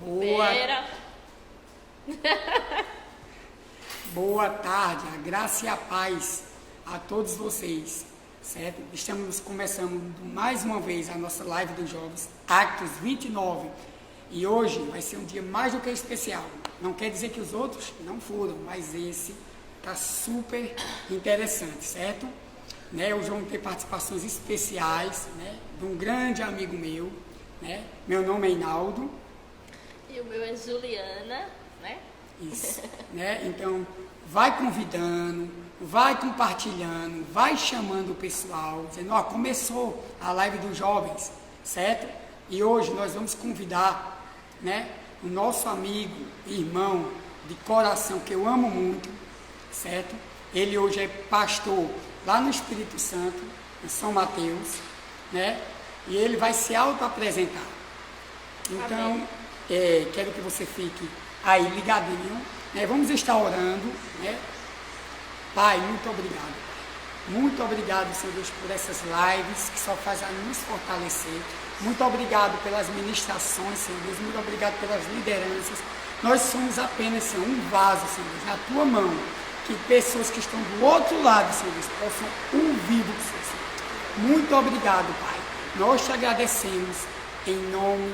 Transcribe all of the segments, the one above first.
Boa, Pera. boa tarde, a graça e a paz a todos vocês, certo? Estamos começando mais uma vez a nossa live dos jovens, Actos 29, e hoje vai ser um dia mais do que especial. Não quer dizer que os outros não foram, mas esse está super interessante, certo? Né? Hoje vamos ter participações especiais, né? De um grande amigo meu, né? Meu nome é Hinaldo. E o meu é Juliana, né? Isso, né? Então, vai convidando, vai compartilhando, vai chamando o pessoal, dizendo, ó, começou a live dos jovens, certo? E hoje nós vamos convidar, né, o nosso amigo, irmão de coração, que eu amo muito, certo? Ele hoje é pastor lá no Espírito Santo, em São Mateus, né? E ele vai se auto-apresentar. Então, quero que você fique aí ligadinho, né? Vamos estar orando, né? Pai, muito obrigado. Muito obrigado, Senhor Deus, por essas lives que só fazem a nos fortalecer. Muito obrigado pelas ministrações, Senhor Deus. Muito obrigado pelas lideranças. Nós somos apenas, Senhor, um vaso, Senhor Deus, na Tua mão. Que pessoas que estão do outro lado, Senhor Deus, possam ouvir do Senhor. Muito obrigado, Pai. Nós te agradecemos em nome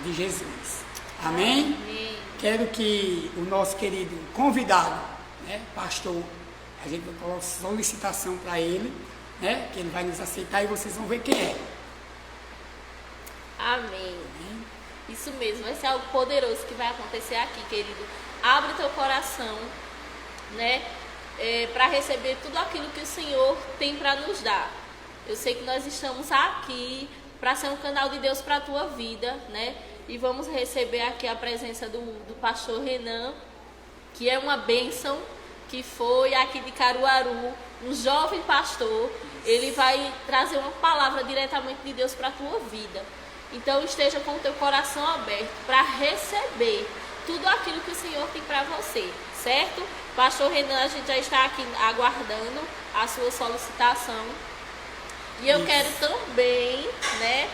de Jesus. Amém? Amém. Quero que o nosso querido convidado, né, pastor, a gente vai colocar solicitação para ele, né, que ele vai nos aceitar e vocês vão ver quem é. Amém. Isso mesmo, vai ser algo poderoso que vai acontecer aqui, querido. Abre teu coração, né, para receber tudo aquilo que o Senhor tem para nos dar. Eu sei que nós estamos aqui para ser um canal de Deus para a tua vida, né? E vamos receber aqui a presença do pastor Renan, que é uma bênção, que foi aqui de Caruaru, um jovem pastor. Ele vai trazer uma palavra diretamente de Deus para a tua vida. Então esteja com o teu coração aberto para receber tudo aquilo que o Senhor tem para você, certo? Pastor Renan, a gente já está aqui aguardando a sua solicitação. E eu quero também, né,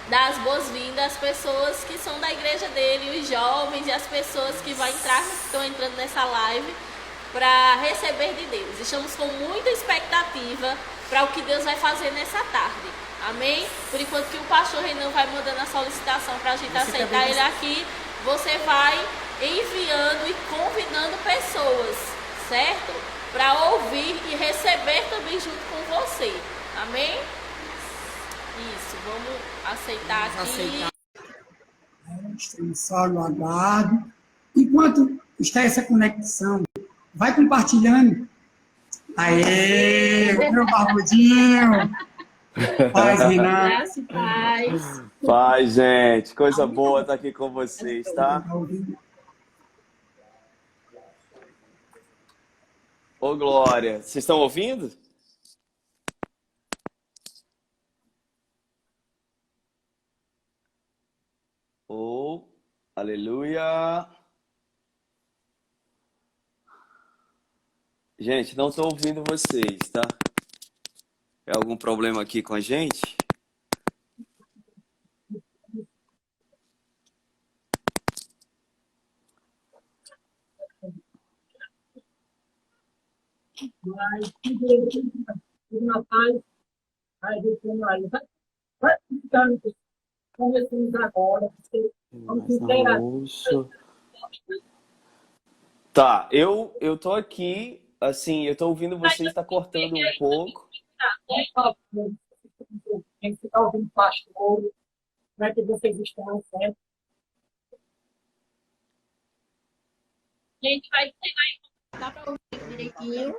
dar as boas-vindas às pessoas que são da igreja dele, os jovens e as pessoas que estão entrando nessa live para receber de Deus. Estamos com muita expectativa para o que Deus vai fazer nessa tarde. Amém? Por enquanto que o pastor Renan vai mandando a solicitação para a gente aceitar ele aqui, você vai enviando e convidando pessoas, certo? Para ouvir e receber também junto com você. Amém? Isso, vamos aceitar aqui. Estamos só no aguardo. Enquanto está essa conexão, vai compartilhando. Aê, meu barbudinho! Paz, Renan. Graça e paz. Paz, gente. Coisa boa estar aqui com vocês, tá? Ô, Glória. Vocês estão ouvindo? Oh, aleluia. Gente, não estou ouvindo vocês, tá? É algum problema aqui com a gente? Começamos agora. Tá, eu tô aqui, assim, eu tô ouvindo vocês, está cortando um pouco. Quem está ouvindo pastor, como é que vocês estão, certo? Gente, vai dá para ouvir direitinho.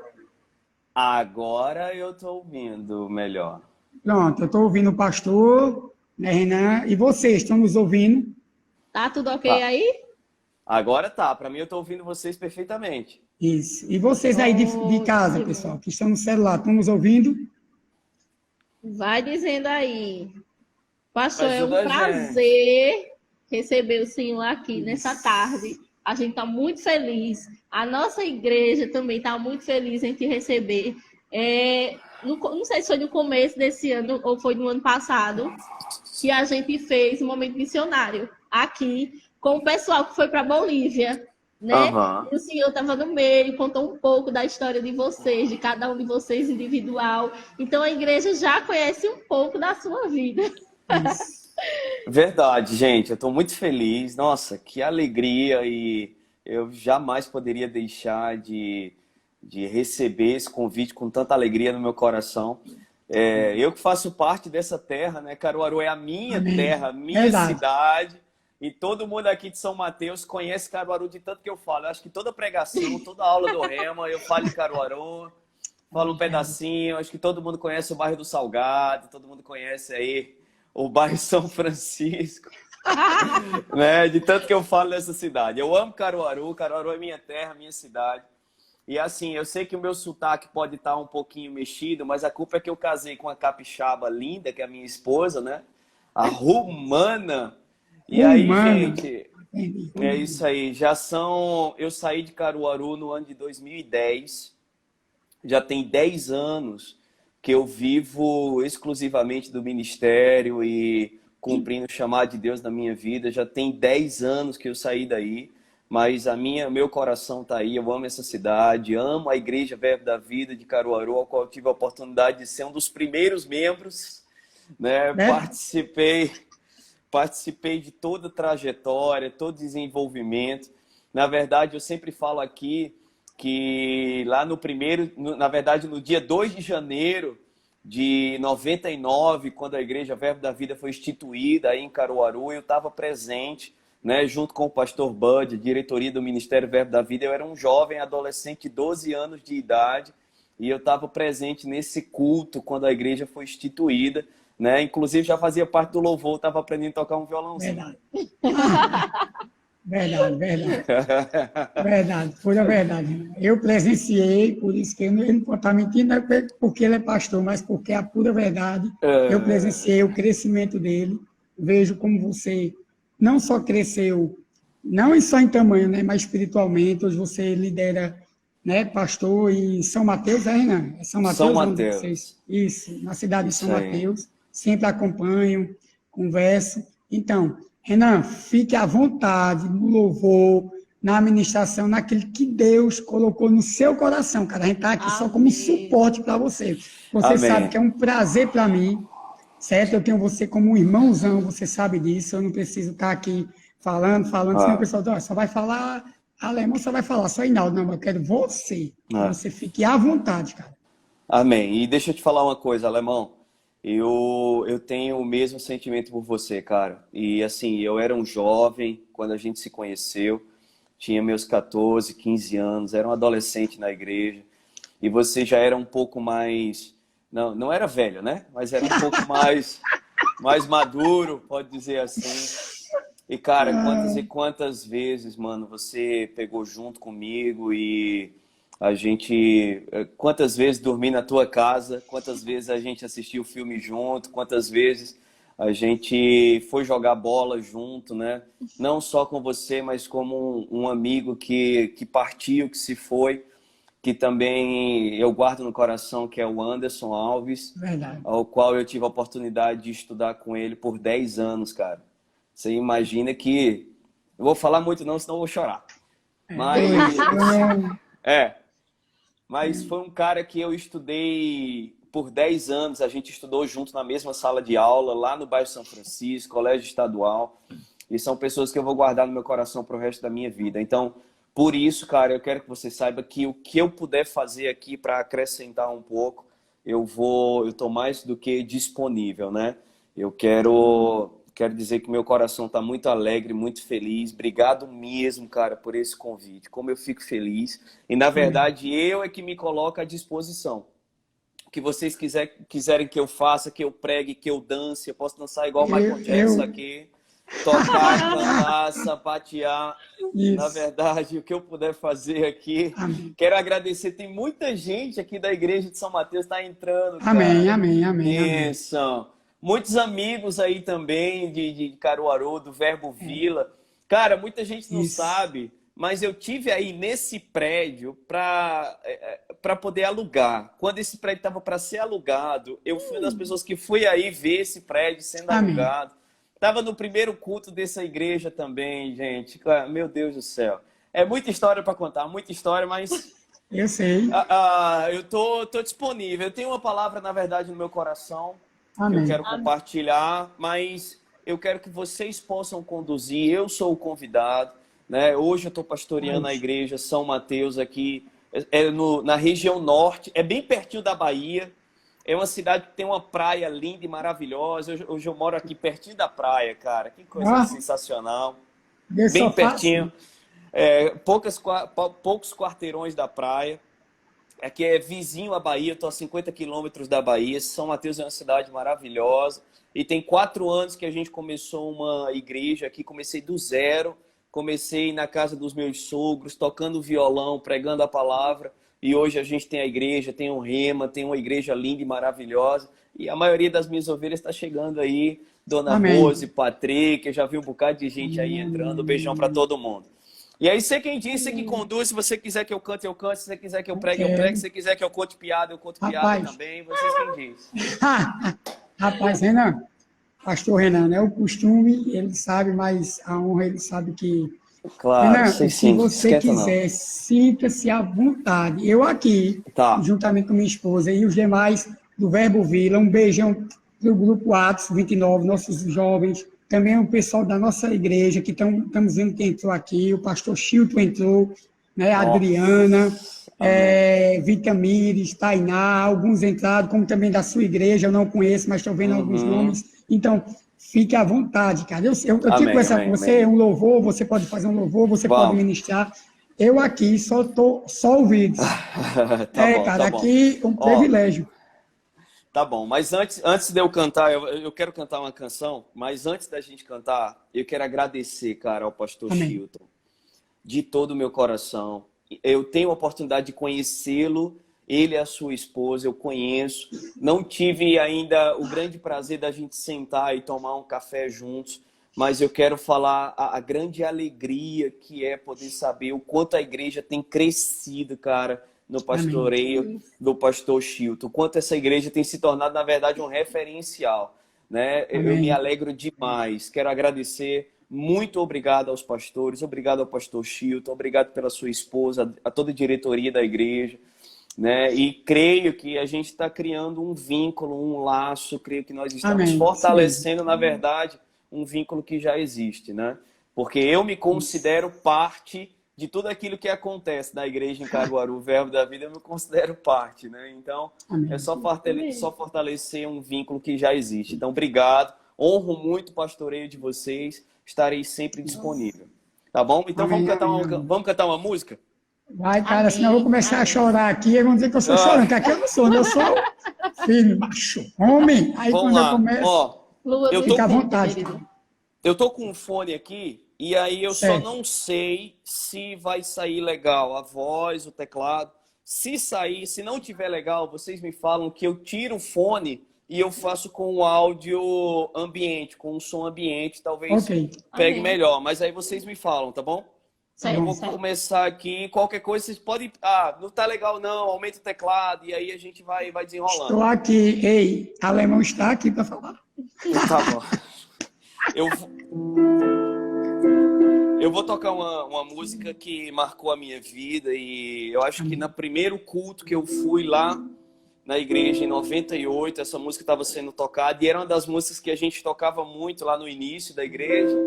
Agora eu tô ouvindo melhor. Pronto, eu estou ouvindo o pastor, né, Renan? E vocês estão nos ouvindo? Tá tudo ok Tá. aí? Agora tá, para mim eu tô ouvindo vocês perfeitamente. Isso. E vocês aí de casa, que pessoal, que estão no celular, estão nos ouvindo? Vai dizendo aí. Pastor, é um Ajuda a prazer receber o Senhor aqui nessa tarde. A gente está muito feliz. A nossa igreja também está muito feliz em te receber. Não sei se foi no começo desse ano ou foi no ano passado que a gente fez um momento missionário aqui com o pessoal que foi para Bolívia, né? Aham. E o senhor estava no meio, contou um pouco da história de vocês, de cada um de vocês individual. Então a igreja já conhece um pouco da sua vida. Isso. Verdade, gente. Eu estou muito feliz. Nossa, que alegria! E eu jamais poderia deixar de receber esse convite com tanta alegria no meu coração. Eu que faço parte dessa terra, né? Caruaru é a minha Amém. terra, a minha Verdade. cidade. E todo mundo aqui de São Mateus conhece Caruaru de tanto que eu falo. Eu acho que toda pregação, toda aula do Rema, eu falo de Caruaru, falo um pedacinho. Acho que todo mundo conhece o bairro do Salgado, todo mundo conhece aí o bairro São Francisco, né? De tanto que eu falo dessa cidade. Eu amo Caruaru, Caruaru é minha terra, minha cidade. E assim, eu sei que o meu sotaque pode estar um pouquinho mexido, mas a culpa é que eu casei com uma capixaba linda, que é a minha esposa, né? A Rumana. E aí, Humana. gente, é isso aí. Eu saí de Caruaru no ano de 2010. Já tem 10 anos que eu vivo exclusivamente do ministério e cumprindo o chamado de Deus na minha vida. Já tem 10 anos que eu saí daí, mas meu coração está aí. Eu amo essa cidade, amo a Igreja Verbo da Vida de Caruaru, ao qual eu tive a oportunidade de ser um dos primeiros membros, né? Participei de toda a trajetória, todo desenvolvimento. Na verdade, eu sempre falo aqui que lá no dia 2 de janeiro de 99, quando a Igreja Verbo da Vida foi instituída aí em Caruaru, eu estava presente, né, junto com o pastor Bud, diretoria do Ministério Verbo da Vida. Eu era um jovem adolescente de 12 anos de idade e eu estava presente nesse culto quando a igreja foi instituída, né? Inclusive já fazia parte do louvor, estava aprendendo a tocar um violãozinho. Verdade. Verdade, foi a verdade. Eu presenciei, por isso que ele não pode estar mentindo, não é porque ele é pastor, mas porque é a pura verdade. Eu presenciei o crescimento dele, vejo como você não só cresceu, não só em tamanho, né, mas espiritualmente. Hoje você lidera, né, pastor em São Mateus, Renan? É São Mateus? São Mateus. Isso, na cidade de Isso São aí. Mateus. Sempre acompanho, converso. Então, Renan, fique à vontade no louvor, na administração, naquilo que Deus colocou no seu coração, cara. A gente está aqui só como suporte para você. Você Amém. sabe que é um prazer para mim, certo? Eu tenho você como um irmãozão, você sabe disso. Eu não preciso estar aqui falando, senão o pessoal só vai falar alemão, só vai falar só Hinaldo. Não, eu quero você. Você fique à vontade, cara. Amém. E deixa eu te falar uma coisa, Alemão. Eu tenho o mesmo sentimento por você, cara. E assim, eu era um jovem quando a gente se conheceu. Tinha meus 14, 15 anos. Era um adolescente na igreja. E você já era um pouco mais... Não era velho, né? Mas era um pouco mais maduro, pode dizer assim. E, cara, quantas e quantas vezes, mano, você pegou junto comigo e... quantas vezes dormi na tua casa, quantas vezes a gente assistiu o filme junto, quantas vezes a gente foi jogar bola junto, né? Não só com você, mas como um amigo que partiu, que se foi, que também eu guardo no coração, que é o Anderson Alves, Verdade. ao qual eu tive a oportunidade de estudar com ele por 10 anos, cara. Você imagina que... Não vou falar muito não, senão eu vou chorar. Mas foi um cara que eu estudei por 10 anos. A gente estudou junto na mesma sala de aula, lá no bairro São Francisco, colégio estadual. E são pessoas que eu vou guardar no meu coração pro resto da minha vida. Então, por isso, cara, eu quero que você saiba que o que eu puder fazer aqui para acrescentar um pouco, eu tô mais do que disponível, né? Eu quero dizer que meu coração está muito alegre, muito feliz. Obrigado mesmo, cara, por esse convite. Como eu fico feliz. E, na verdade, eu é que me coloco à disposição. O que vocês quiserem que eu faça, que eu pregue, que eu dance. Eu posso dançar igual o Michael Jackson aqui. Tocar, cantar, sapatear. Isso. Na verdade, o que eu puder fazer aqui. Amém. Quero agradecer. Tem muita gente aqui da igreja de São Mateus que está entrando. Amém, cara. amém. Isso. Muitos amigos aí também de Caruaru, do Verbo Vila. Cara, muita gente não sabe, mas eu tive aí nesse prédio para poder alugar. Quando esse prédio estava para ser alugado, eu fui uma das pessoas que fui aí ver esse prédio sendo alugado. Tava no primeiro culto dessa igreja também, gente. Meu Deus do céu. É muita história para contar, muita história, mas Eu sei. eu tô disponível. Eu tenho uma palavra, na verdade, no meu coração que eu Amém. quero compartilhar, mas eu quero que vocês possam conduzir. Eu sou o convidado, né? Hoje eu estou pastoreando a igreja São Mateus aqui, na região norte, é bem pertinho da Bahia. É uma cidade que tem uma praia linda e maravilhosa. Hoje eu moro aqui pertinho da praia, cara. Que coisa sensacional. Bem pertinho. Poucos quarteirões da praia. Aqui é vizinho à Bahia, estou a 50 quilômetros da Bahia. São Mateus é uma cidade maravilhosa. E tem 4 anos que a gente começou uma igreja aqui. Comecei do zero. Comecei na casa dos meus sogros, tocando violão, pregando a palavra. E hoje a gente tem a igreja, tem um rema, tem uma igreja linda e maravilhosa. E a maioria das minhas ovelhas está chegando aí. Dona Rose, Patrick, eu já vi um bocado de gente aí entrando. Beijão para todo mundo. E aí, você quem diz, você que conduz. Se você quiser que eu cante, eu canto. Se você quiser que eu pregue, eu prego. Se você quiser que eu conte piada, eu conto piada também. Vocês quem diz. Rapaz, Renan, pastor Renan, é o costume, ele sabe, mas a honra ele sabe que... Claro, Renan, sim, se você quiser, sinta-se à vontade. Eu aqui, juntamente com minha esposa e os demais do Verbo Vila, um beijão do Grupo Atos 29, nossos jovens, também o pessoal da nossa igreja, que estamos vendo que entrou aqui, o pastor Chilton entrou, né, a Adriana, Vitamires, Tainá, alguns entraram, como também da sua igreja, eu não conheço, mas estou vendo alguns nomes. Então, fique à vontade, cara. Eu tinha que conversar com você, um louvor, você pode fazer um louvor, você pode ministrar. Eu aqui só ouvidos. Aqui um privilégio. Tá bom, mas antes de eu cantar, eu quero cantar uma canção, mas antes da gente cantar, eu quero agradecer, cara, ao pastor Chilton, de todo o meu coração. Eu tenho a oportunidade de conhecê-lo, ele e a sua esposa, eu conheço. Não tive ainda o grande prazer da gente sentar e tomar um café juntos, mas eu quero falar a grande alegria que é poder saber o quanto a igreja tem crescido, cara, no pastoreio do pastor Chilton. O quanto essa igreja tem se tornado, na verdade, um referencial, né? Eu me alegro demais. Quero agradecer. Muito obrigado aos pastores, obrigado ao pastor Chilton, obrigado pela sua esposa, a toda a diretoria da igreja. Né? E creio que a gente está criando um vínculo, um laço, creio que nós estamos fortalecendo, na verdade, um vínculo que já existe, né? Porque eu me considero parte de tudo aquilo que acontece na igreja em Caruaru, o Verbo da Vida, eu me considero parte, né? Então, é só fortalecer um vínculo que já existe. Então, obrigado, honro muito o pastoreio de vocês, estarei sempre disponível. Tá bom? Então, vamos cantar uma música? Vai, cara, senão eu vou começar a chorar aqui, vão dizer que eu sou chorando, que aqui eu não sou, eu sou filho, macho, homem. Aí vamos quando lá. Eu começo, fica à vontade. Eu tô com um fone aqui, e aí eu só não sei se vai sair legal a voz, o teclado. Se sair, se não tiver legal, vocês me falam que eu tiro o fone e eu faço com o áudio ambiente, com o som ambiente, talvez pegue melhor. Mas aí vocês me falam, tá bom? Eu vou começar aqui, qualquer coisa, vocês podem... não tá legal não, aumenta o teclado, e aí a gente vai desenrolando. Estou aqui, ei, alemão está aqui para falar. Tá bom. Eu vou tocar uma música que marcou a minha vida, e eu acho que no primeiro culto que eu fui lá na igreja, em 98, essa música estava sendo tocada, e era uma das músicas que a gente tocava muito lá no início da igreja.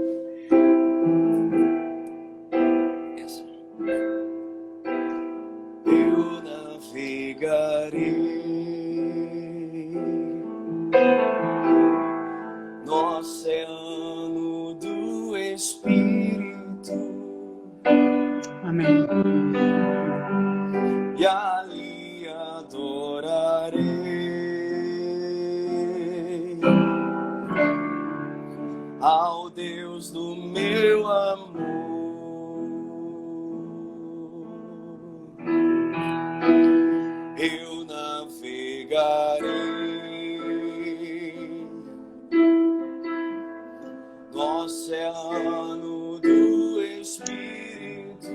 Eu navegarei no oceano do Espírito. Amém. E ali adorarei ao Deus do meu amor. Eu navegarei no oceano do Espírito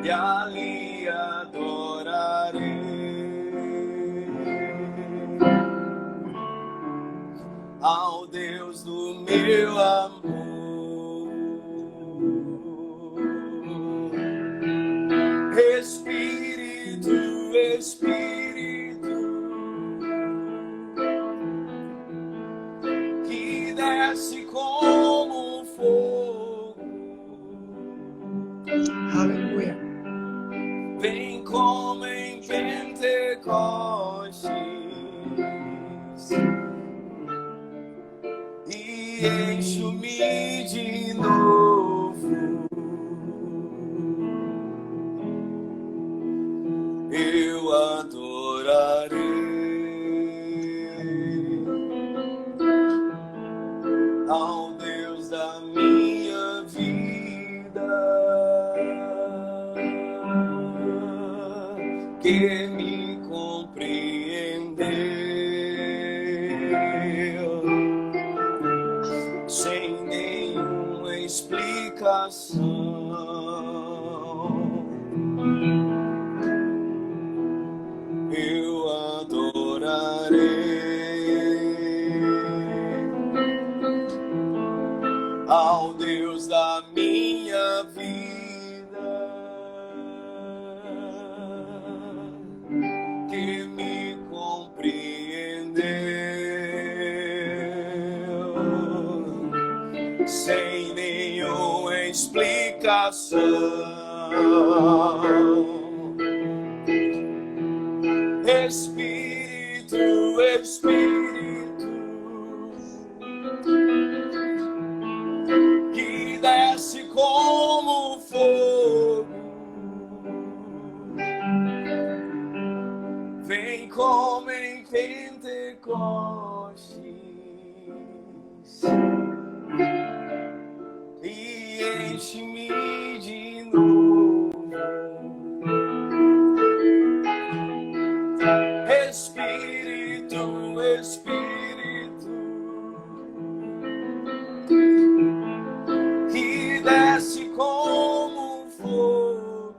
e ali adorarei Deus do meu amor. Espírito, Espírito, que desce como fogo, Aleluia. vem como em Pentecostes e enche-me de novo. Eu adorarei ao Deus da minha vida, que me compreendeu sem nenhuma explicação. Eu adorarei ao Deus da minha vida, que me compreendeu sem nenhuma explicação. Espírito, Espírito, que desce como fogo, vem como em Pentecostes e enche-me de novo. Espírito, Espírito, que desce como fogo,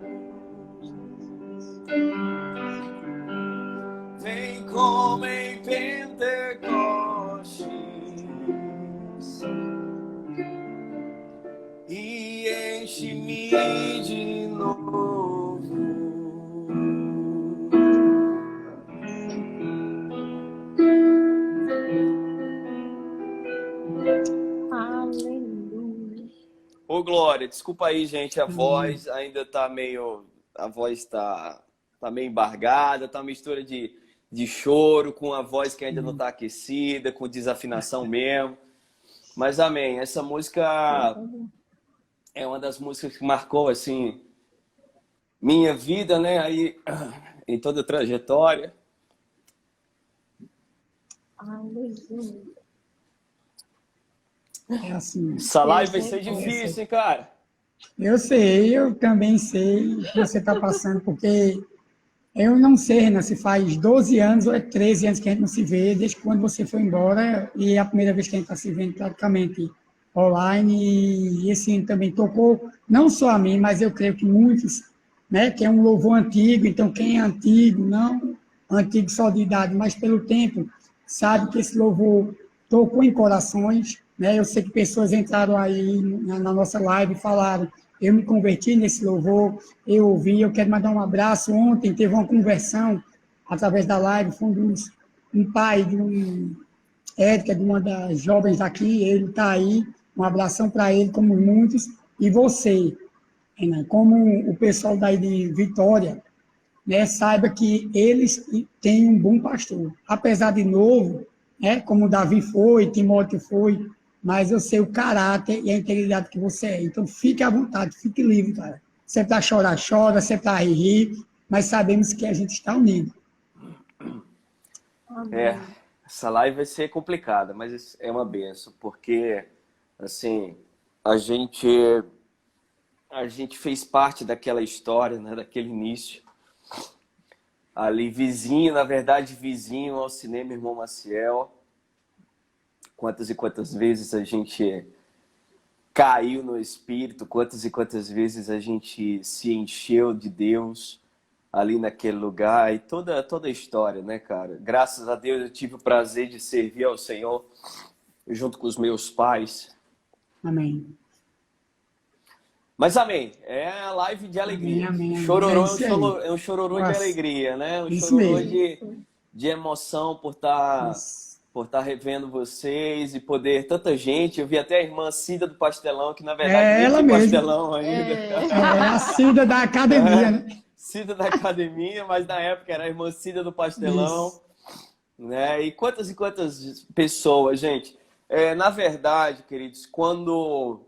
vem como em Pentecostes e enche-me de novo. Ô Glória, desculpa aí, gente, a voz ainda tá meio... A voz tá meio embargada, tá uma mistura de choro com a voz que ainda não tá aquecida, com desafinação mesmo. Mas amém, essa música é uma das músicas que marcou, assim, minha vida, né, aí em toda a trajetória. É assim. Essa live vai ser difícil, hein, cara? Eu sei, eu também sei o que você está passando, porque eu não sei, Renan, se faz 12 anos ou é 13 anos que a gente não se vê, desde quando você foi embora, e é a primeira vez que a gente está se vendo praticamente online, e esse ano também tocou, não só a mim, mas eu creio que muitos, né, que é um louvor antigo, então quem é antigo, não antigo só de idade, mas pelo tempo, sabe que esse louvor tocou em corações, né? Eu sei que pessoas entraram aí na nossa live e falaram, eu me converti nesse louvor, eu ouvi, eu quero mandar um abraço. Ontem teve uma conversão através da live, foi um pai de Érica, de uma das jovens daqui, ele está aí, um abração para ele, como muitos, e você, né, como o pessoal daí de Vitória, né, saiba que eles têm um bom pastor, apesar de novo, né, como Davi foi, Timóteo foi, mas eu sei o caráter e a integridade que você é. Então, fique à vontade, fique livre, cara. Se é para chorar, chora, se é para rir, mas sabemos que a gente está unido. É, essa live vai ser complicada, mas é uma benção, porque, assim, a gente fez parte daquela história, né, daquele início. Ali, vizinho, na verdade, vizinho ao cinema Irmão Maciel. Quantas e quantas vezes a gente caiu no Espírito, quantas e quantas vezes a gente se encheu de Deus ali naquele lugar, e toda a história, né, cara? Graças a Deus eu tive o prazer de servir ao Senhor junto com os meus pais. Amém. Mas amém, é a live de alegria. Amém. Chororô É isso aí. é um chororô de Nossa. alegria, né? Um Isso chororô mesmo. de emoção por estar revendo vocês e poder tanta gente. Eu vi até a irmã Cida do Pastelão, que na verdade É nem ela tem mesmo. pastelão ainda. É a Cida da academia, né? Cida da academia, mas na época era a irmã Cida do Pastelão. Isso. Né? E quantas pessoas, gente. Na verdade, queridos, quando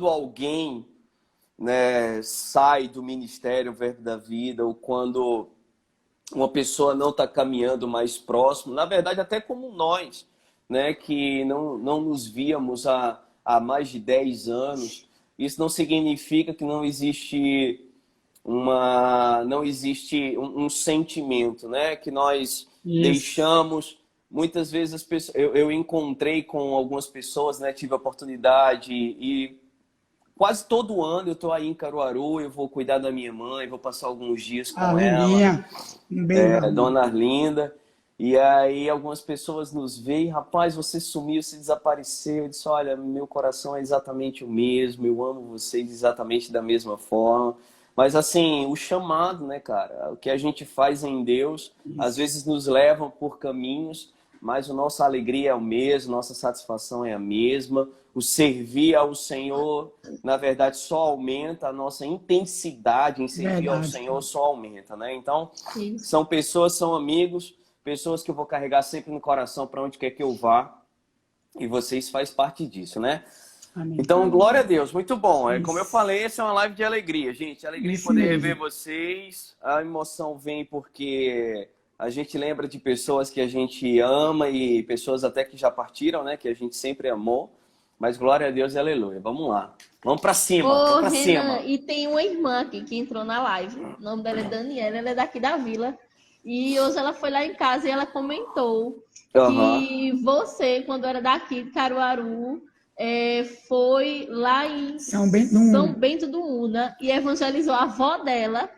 alguém, né, sai do ministério Verbo da Vida, ou quando uma pessoa não está caminhando mais próximo, na verdade, até como nós, né, que não nos víamos há mais de 10 anos, isso não significa que não existe um sentimento, né, que nós deixamos. Muitas vezes as pessoas, eu encontrei com algumas pessoas, né, tive a oportunidade e quase todo ano eu estou aí em Caruaru, eu vou cuidar da minha mãe, vou passar alguns dias com ela, Um beijo. Dona Arlinda. E aí algumas pessoas nos veem, rapaz, você sumiu, você desapareceu. Eu disse, olha, meu coração é exatamente o mesmo, eu amo vocês exatamente da mesma forma. Mas assim, o chamado, né, cara, o que a gente faz em Deus, às vezes nos levam por caminhos, mas a nossa alegria é o mesmo, nossa satisfação é a mesma. O servir ao Senhor, na verdade, só aumenta, a nossa intensidade em servir ao Senhor só aumenta, né? Então, são pessoas, são amigos, pessoas que eu vou carregar sempre no coração para onde quer que eu vá, e vocês fazem parte disso, né? Amém. Então, glória a Deus, muito bom. Como eu falei, essa é uma live de alegria, gente. Alegria de poder rever vocês. A emoção vem porque a gente lembra de pessoas que a gente ama e pessoas até que já partiram, né? Que a gente sempre amou. Mas glória a Deus e aleluia. Vamos lá. Vamos pra cima. Vamos pra cima. E tem uma irmã aqui que entrou na live. O nome dela é Daniela, ela é daqui da vila. E hoje ela foi lá em casa e ela comentou que você, quando era daqui de Caruaru, foi lá em São Bento do Una e evangelizou a avó dela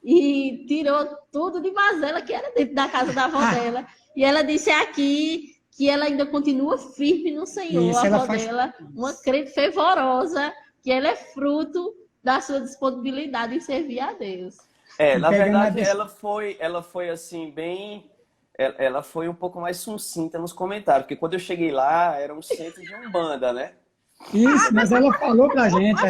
e tirou tudo de mazela que era dentro da casa da avó dela. E ela disse aqui que ela ainda continua firme no Senhor, Isso, a avó dela, uma crente fervorosa, que ela é fruto da sua disponibilidade em servir a Deus. Na verdade, ela foi assim, bem... Ela foi um pouco mais sucinta nos comentários, porque quando eu cheguei lá, era um centro de Umbanda, né? Isso, mas ela falou pra gente,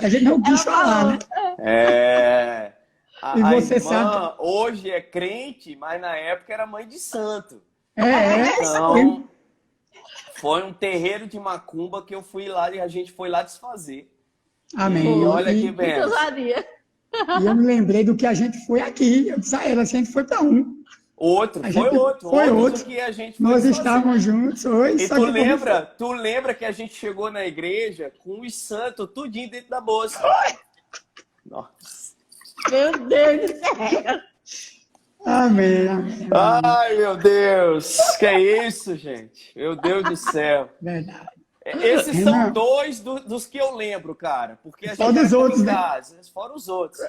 a gente não quis falar, né? A irmã hoje é crente, mas na época era mãe de santo. Então, foi um terreiro de macumba que eu fui lá e a gente foi lá desfazer. Amém. E olha que benção. E eu me lembrei do que a gente foi aqui. Eu disse a ela, a gente foi para um. Foi outro que a gente foi Nós fazer. estávamos juntos hoje. E tu lembra que a gente chegou na igreja com os santos tudinho dentro da bolsa. Nossa. Meu Deus do céu. Amém. Ai, meu Deus. Que é isso, gente? Meu Deus do céu. Verdade. Esses são dois dos que eu lembro, cara. Porque a gente Fora os outros, né? Fora os outros.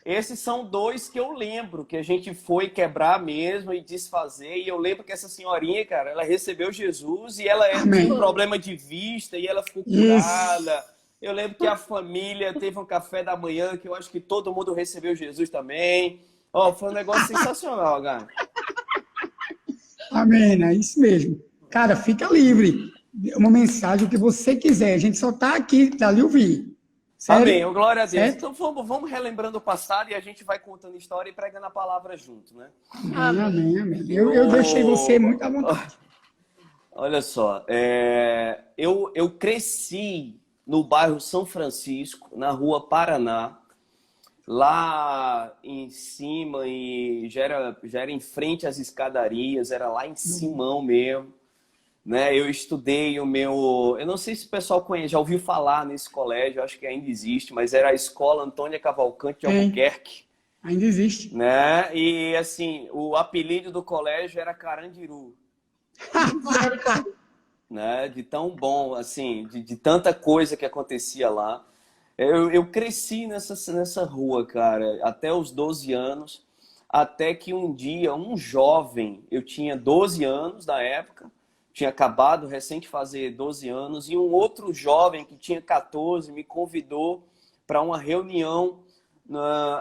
Esses são dois que eu lembro, que a gente foi quebrar mesmo e desfazer. E eu lembro que essa senhorinha, cara, ela recebeu Jesus e ela tinha um problema de vista e ela ficou curada. Eu lembro que a família teve um café da manhã, que eu acho que todo mundo recebeu Jesus também. Foi um negócio sensacional, cara. Amém, é isso mesmo. Cara, fica livre. Uma mensagem, o que você quiser. A gente só está aqui para lhe ouvir. Sério? Amém, glória a Deus. Certo? Então vamos relembrando o passado e a gente vai contando história e pregando a palavra junto, né? Amém. Eu deixei você muito à vontade. Olha só, eu cresci no bairro São Francisco, na rua Paraná, lá em cima, e já era em frente às escadarias, era lá em Simão mesmo. Né, eu estudei eu não sei se o pessoal conhece, já ouviu falar nesse colégio, acho que ainda existe, mas era a Escola Antônia Cavalcante de Albuquerque. Ainda existe. Né? E assim, o apelido do colégio era Carandiru. Né? De tão bom, assim, de tanta coisa que acontecia lá. Eu cresci nessa rua, cara, até os 12 anos, até que um dia, um jovem, eu tinha 12 anos na época, tinha acabado recente fazer 12 anos, e um outro jovem que tinha 14 me convidou para uma reunião,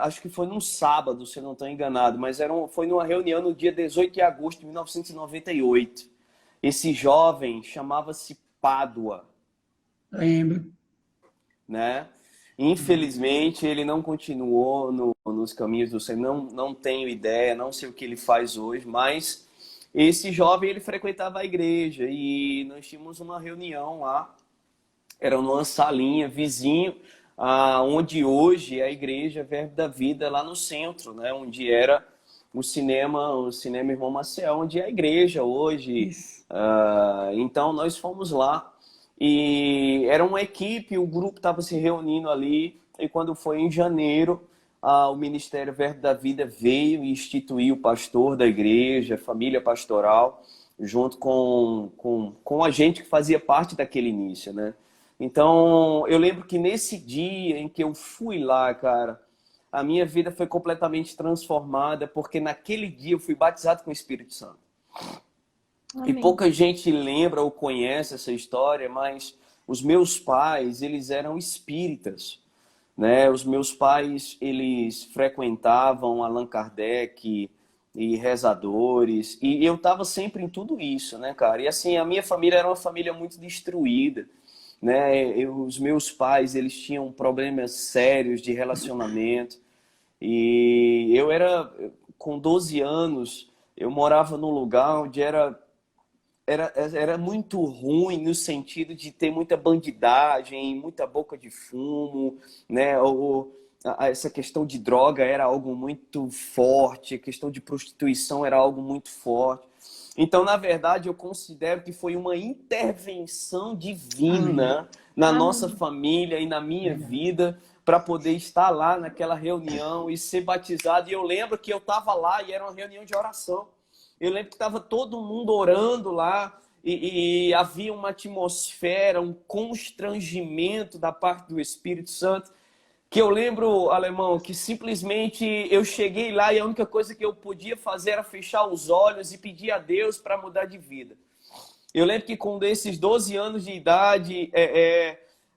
acho que foi num sábado, se eu não estou enganado, mas foi numa reunião no dia 18 de agosto de 1998. Esse jovem chamava-se Pádua. Lembro. Né? Infelizmente, ele não continuou nos caminhos do Senhor, não tenho ideia, não sei o que ele faz hoje, mas esse jovem, ele frequentava a igreja e nós tínhamos uma reunião lá, era numa salinha vizinho, onde hoje é a igreja Verbo da Vida, lá no centro, né? Onde era o cinema Irmão Maciel, onde é a igreja hoje. Então nós fomos lá e era uma equipe, o grupo estava se reunindo ali, e quando foi em janeiro, o Ministério Verbo da Vida veio e instituiu o pastor da igreja, família pastoral, junto com a gente que fazia parte daquele início, né? Então, eu lembro que nesse dia em que eu fui lá, cara, a minha vida foi completamente transformada, porque naquele dia eu fui batizado com o Espírito Santo. Amém. E pouca gente lembra ou conhece essa história, mas os meus pais, eles eram espíritas, né? Os meus pais, eles frequentavam Allan Kardec e rezadores, e eu estava sempre em tudo isso, né, cara? E assim, a minha família era uma família muito destruída, né? Os meus pais, eles tinham problemas sérios de relacionamento, e eu com 12 anos, eu morava num lugar onde era muito ruim, no sentido de ter muita bandidagem, muita boca de fumo, né? Essa questão de droga era algo muito forte, a questão de prostituição era algo muito forte. Então, na verdade, eu considero que foi uma intervenção divina na nossa família e na minha vida, para poder estar lá naquela reunião e ser batizado. E eu lembro que eu estava lá e era uma reunião de oração. Eu lembro que estava todo mundo orando lá e havia uma atmosfera, um constrangimento da parte do Espírito Santo, que eu lembro, Alemão, que simplesmente eu cheguei lá e a única coisa que eu podia fazer era fechar os olhos e pedir a Deus para mudar de vida. Eu lembro que com esses 12 anos de idade,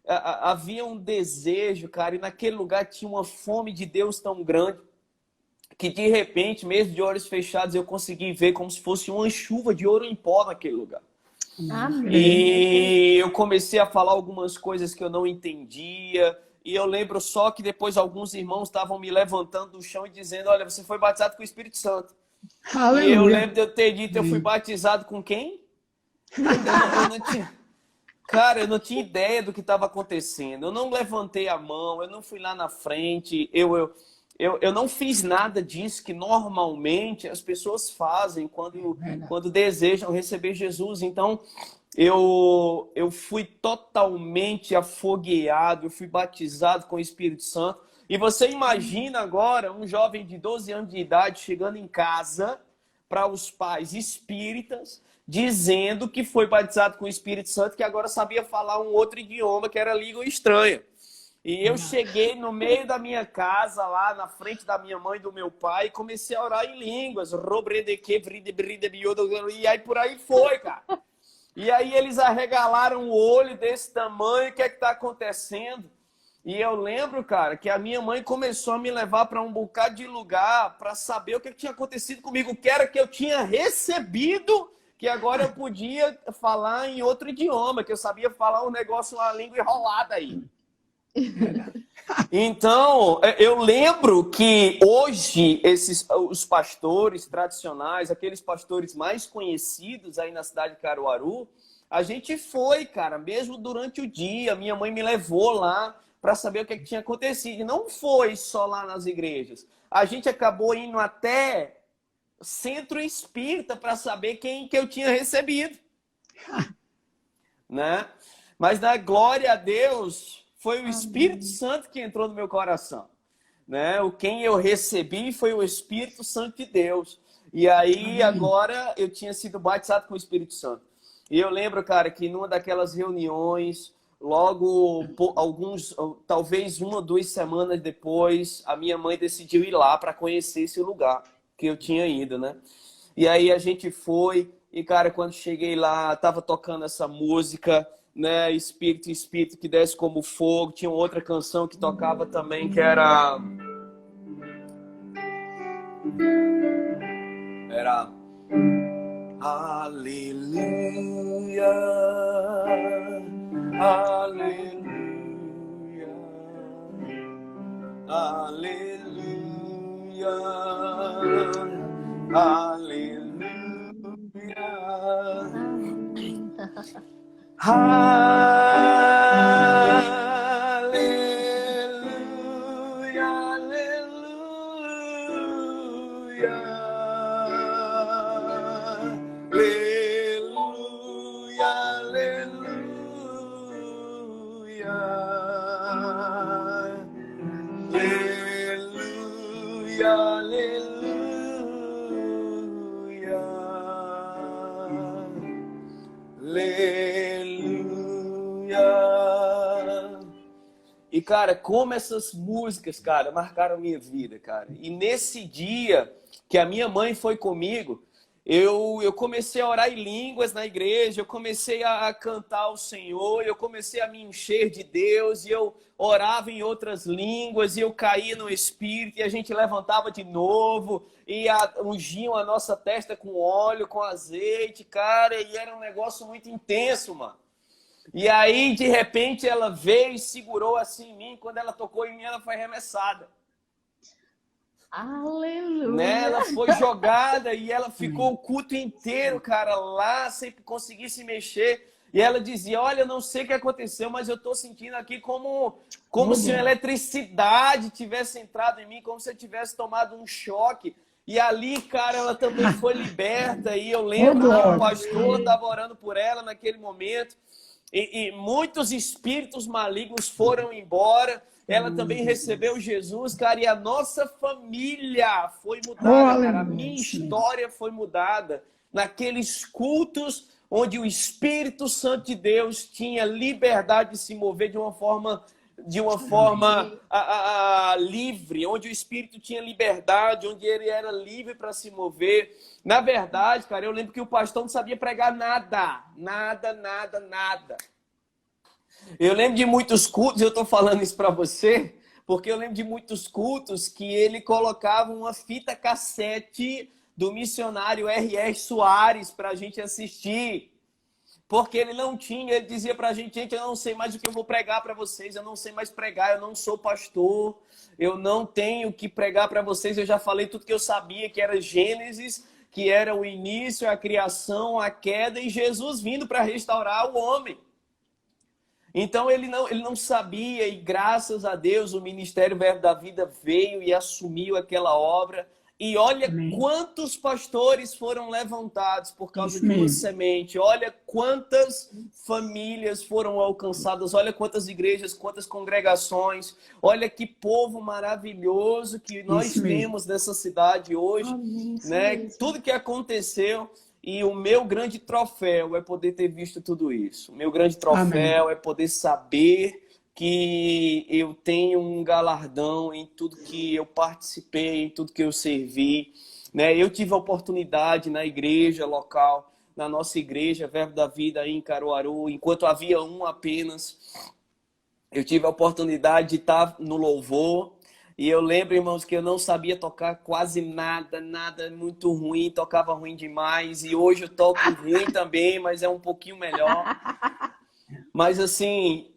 havia um desejo, cara, e naquele lugar tinha uma fome de Deus tão grande, que de repente, mesmo de olhos fechados, eu consegui ver como se fosse uma chuva de ouro em pó naquele lugar. Amém. E eu comecei a falar algumas coisas que eu não entendia, e eu lembro só que depois alguns irmãos estavam me levantando do chão e dizendo: olha, você foi batizado com o Espírito Santo. Aleluia. E eu lembro de eu ter dito: eu fui batizado com quem? Eu não tinha... Cara, eu não tinha ideia do que estava acontecendo. Eu não levantei a mão, eu não fui lá na frente, eu não fiz nada disso que normalmente as pessoas fazem quando desejam receber Jesus. Então, eu fui totalmente afogueado, eu fui batizado com o Espírito Santo. E você imagina agora um jovem de 12 anos de idade chegando em casa para os pais espíritas, dizendo que foi batizado com o Espírito Santo, que agora sabia falar um outro idioma, que era língua estranha. E eu cheguei no meio da minha casa, lá na frente da minha mãe e do meu pai, e comecei a orar em línguas. E aí por aí foi, cara. E aí eles arregalaram o olho desse tamanho, o que é que está acontecendo? E eu lembro, cara, que a minha mãe começou a me levar para um bocado de lugar para saber o que tinha acontecido comigo, o que era que eu tinha recebido, que agora eu podia falar em outro idioma, que eu sabia falar um negócio, uma língua enrolada aí. Então, eu lembro que hoje os pastores tradicionais, aqueles pastores mais conhecidos aí na cidade de Caruaru, a gente foi, cara, mesmo durante o dia, minha mãe me levou lá para saber o que tinha acontecido. E não foi só lá nas igrejas. A gente acabou indo até centro espírita para saber quem que eu tinha recebido. Né? Mas na glória a Deus, foi o Espírito Santo que entrou no meu coração. Né? Quem eu recebi foi o Espírito Santo de Deus. E aí, agora, eu tinha sido batizado com o Espírito Santo. E eu lembro, cara, que numa daquelas reuniões, logo, talvez 1 ou 2 semanas depois, a minha mãe decidiu ir lá para conhecer esse lugar que eu tinha ido, né? E aí a gente foi, E, cara, quando cheguei lá, tava tocando essa música, né? Espírito, Espírito que desce como fogo. Tinha outra canção que tocava também, que era... Aleluia, aleluia, aleluia, aleluia, aleluia, aleluia. Aleluia, aleluia, aleluia, aleluia, aleluia. E, cara, como essas músicas, cara, marcaram minha vida, cara. E nesse dia que a minha mãe foi comigo, eu comecei a orar em línguas na igreja, eu comecei a cantar ao Senhor, eu comecei a me encher de Deus, e eu orava em outras línguas, e eu caía no Espírito, e a gente levantava de novo, e ungiam a nossa testa com óleo, com azeite, cara, e era um negócio muito intenso, mano. E aí, de repente, ela veio e segurou assim em mim, quando ela tocou em mim, ela foi arremessada. Aleluia! Né? Ela foi jogada e ela ficou o culto inteiro, cara, lá, sem conseguir se mexer. E ela dizia, olha, eu não sei o que aconteceu, mas eu tô sentindo aqui como se uma eletricidade tivesse entrado em mim, como se eu tivesse tomado um choque. E ali, cara, ela também foi liberta. E eu lembro que o pastor estava orando por ela naquele momento. E muitos espíritos malignos foram embora. Ela também recebeu Jesus, cara, e a nossa família foi mudada, cara. A minha história foi mudada naqueles cultos onde o Espírito Santo de Deus tinha liberdade de se mover de uma forma livre, onde o Espírito tinha liberdade, onde ele era livre para se mover. Na verdade, cara, eu lembro que o pastor não sabia pregar nada. Eu lembro de muitos cultos, eu estou falando isso para você, porque eu lembro de muitos cultos que ele colocava uma fita cassete do missionário R.R. Soares para a gente assistir. Porque ele não tinha, ele dizia para a gente, eu não sei mais o que eu vou pregar para vocês, eu não sei mais pregar, eu não sou pastor, eu não tenho que pregar para vocês, eu já falei tudo que eu sabia, que era Gênesis, que era o início, a criação, a queda e Jesus vindo para restaurar o homem. Então ele não sabia, e graças a Deus o Ministério Verbo da Vida veio e assumiu aquela obra. E olha quantos pastores foram levantados por causa de uma semente. Olha quantas famílias foram alcançadas. Olha quantas igrejas, quantas congregações. Olha que povo maravilhoso que nós temos nessa cidade hoje. Né? Tudo que aconteceu. E o meu grande troféu é poder ter visto tudo isso. O meu grande troféu é poder saber que eu tenho um galardão em tudo que eu participei, em tudo que eu servi. Né? Eu tive a oportunidade na igreja local, na nossa igreja, Verbo da Vida aí em Caruaru, enquanto havia um apenas, eu tive a oportunidade de estar no louvor. E eu lembro, irmãos, que eu não sabia tocar quase nada, muito ruim, tocava ruim demais. E hoje eu toco ruim também, mas é um pouquinho melhor. Mas assim,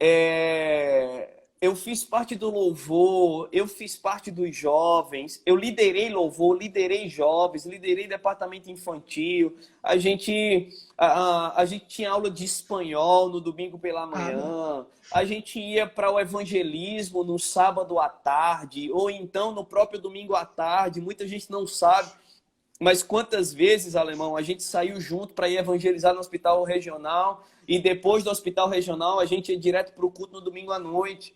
eu fiz parte do louvor, eu fiz parte dos jovens, eu liderei louvor, liderei jovens, liderei departamento infantil. A gente tinha aula de espanhol no domingo pela manhã. A gente ia para o evangelismo no sábado à tarde, ou então no próprio domingo à tarde. Muita gente não sabe, mas quantas vezes, Alemão, a gente saiu junto para ir evangelizar no hospital regional, e depois do hospital regional a gente ia direto para o culto no domingo à noite.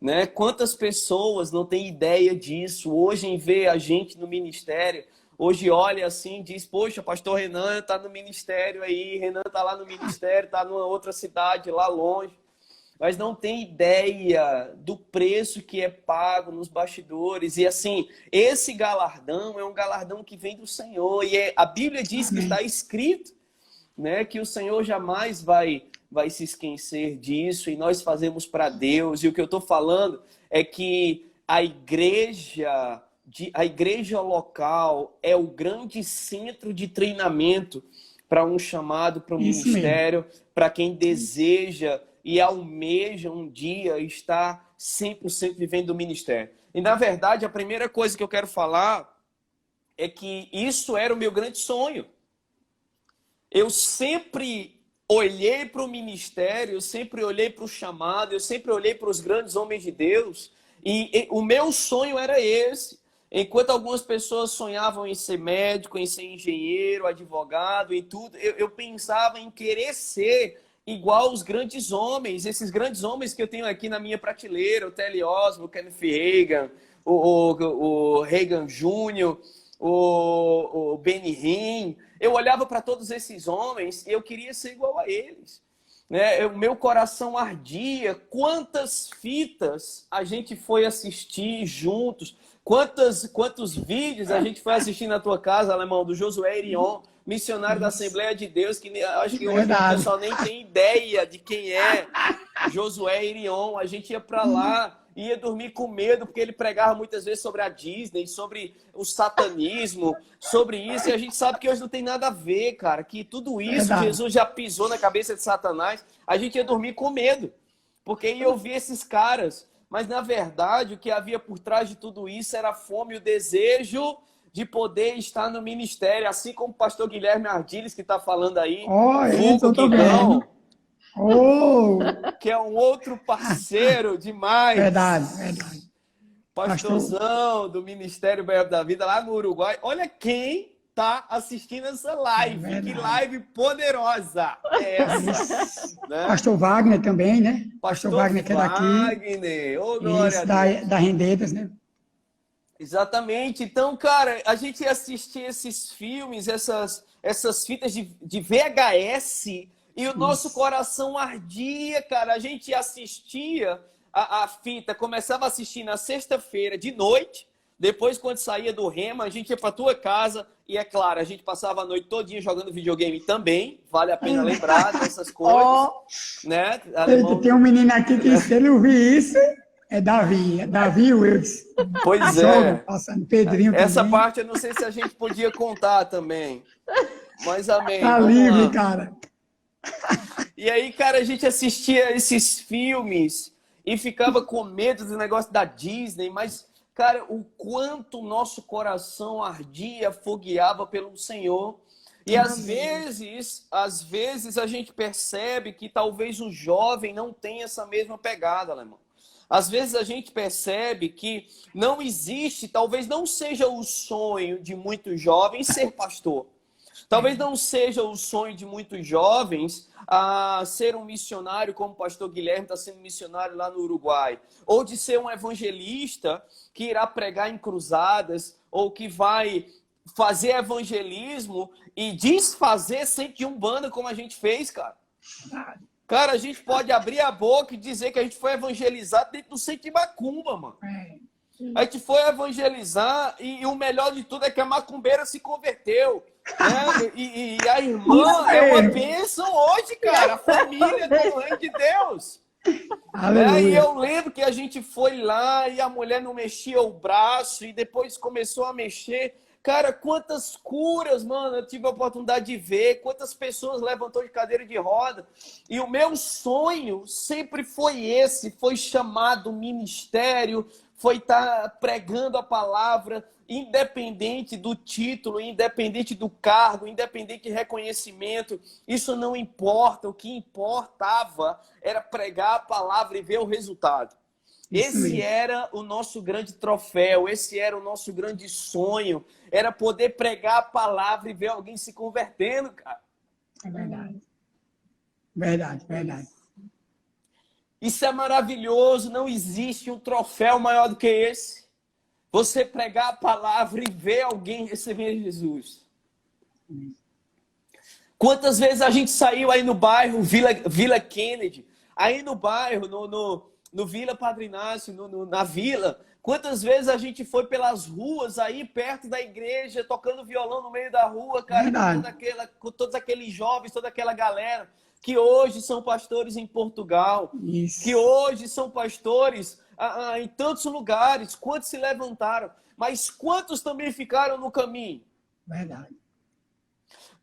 Né? Quantas pessoas não têm ideia disso? Hoje, em ver a gente no ministério, hoje olha assim e diz, poxa, pastor Renan está no ministério aí, Renan está lá no ministério, está numa outra cidade lá longe. Mas não tem ideia do preço que é pago nos bastidores. E assim, esse galardão é um galardão que vem do Senhor. E a Bíblia diz que está escrito né? Que o Senhor jamais vai se esquecer disso, e nós fazemos para Deus. E o que eu estou falando é que a igreja local é o grande centro de treinamento para um chamado, para um ministério, para quem deseja e almeja um dia estar 100% vivendo o ministério. E, na verdade, a primeira coisa que eu quero falar é que isso era o meu grande sonho. Eu sempre olhei para o ministério, eu sempre olhei para o chamado, eu sempre olhei para os grandes homens de Deus, e o meu sonho era esse. Enquanto algumas pessoas sonhavam em ser médico, em ser engenheiro, advogado, em tudo, eu pensava em querer ser igual aos grandes homens, esses grandes homens que eu tenho aqui na minha prateleira, o Telly Osborne, o Kenneth Reagan, o Reagan Jr., o Benny Hinn. Eu olhava para todos esses homens e eu queria ser igual a eles, né? O meu coração ardia. Quantas fitas a gente foi assistir juntos, quantos vídeos a gente foi assistir na tua casa, Alemão, do Josué Irion, missionário da Assembleia de Deus, que acho que hoje o pessoal nem tem ideia de quem é Josué Irion. A gente ia para lá, ia dormir com medo, porque ele pregava muitas vezes sobre a Disney, sobre o satanismo, sobre isso, e a gente sabe que hoje não tem nada a ver, cara, que tudo isso Jesus já pisou na cabeça de Satanás. A gente ia dormir com medo, porque ia ouvir esses caras, mas na verdade o que havia por trás de tudo isso era a fome e o desejo de poder estar no ministério, assim como o pastor Guilherme Ardiles, que está falando aí, que é um outro parceiro demais. Verdade. Pastorzão do Ministério Verbo da Vida lá no Uruguai. Olha quem está assistindo essa live. Que live poderosa é essa. Né? Pastor Wagner também, né? Pastor Wagner que é daqui. Wagner. Oh, glória isso, da Rendetas, né? Exatamente. Então, cara, a gente ia assistir esses filmes, essas fitas de VHS, e o nosso coração ardia, cara. A gente assistia a fita, começava a assistir na sexta-feira de noite, depois, quando saía do Rema, a gente ia para tua casa, e é claro, a gente passava a noite todinha jogando videogame também, vale a pena lembrar dessas coisas, né? Alemão... Tem um menino aqui que, se ele ouvir isso... É Davi Wilkes. Pois é. Passando, Pedrinho essa também. parte eu não sei se a gente podia contar também. Mas amém. Tá livre, cara. E aí, cara, a gente assistia esses filmes e ficava com medo do negócio da Disney, mas, cara, o quanto o nosso coração ardia, fogueava pelo Senhor. E às vezes a gente percebe que talvez o jovem não tenha essa mesma pegada, Alemão. Às vezes a gente percebe que não existe, talvez não seja o sonho de muitos jovens ser pastor. Talvez não seja o sonho de muitos jovens ser um missionário, como o pastor Guilherme está sendo missionário lá no Uruguai. Ou de ser um evangelista que irá pregar em cruzadas, ou que vai fazer evangelismo e desfazer centro de umbanda, como a gente fez, cara. Cara, a gente pode abrir a boca e dizer que a gente foi evangelizado dentro do centro de macumba, mano. A gente foi evangelizar e o melhor de tudo é que a macumbeira se converteu. Né? E a irmã é uma bênção hoje, cara. A família do reino de Deus. Né? E eu lembro que a gente foi lá e a mulher não mexia o braço e depois começou a mexer. Cara, quantas curas, mano, eu tive a oportunidade de ver, quantas pessoas levantou de cadeira de roda. E o meu sonho sempre foi esse, foi chamado ministério, foi estar pregando a palavra, independente do título, independente do cargo, independente de reconhecimento. Isso não importa, o que importava era pregar a palavra e ver o resultado. Esse era o nosso grande troféu, esse era o nosso grande sonho, era poder pregar a palavra e ver alguém se convertendo, cara. É verdade. Verdade. Isso é maravilhoso, não existe um troféu maior do que esse. Você pregar a palavra e ver alguém receber Jesus. Quantas vezes a gente saiu aí no bairro Vila Kennedy, aí no bairro, no Vila Padre Inácio, na vila, Quantas vezes a gente foi pelas ruas aí, perto da igreja, tocando violão no meio da rua, cara, com todos aqueles jovens, toda aquela galera que hoje são pastores em Portugal, que hoje são pastores em tantos lugares. Quantos se levantaram? Mas quantos também ficaram no caminho? Verdade.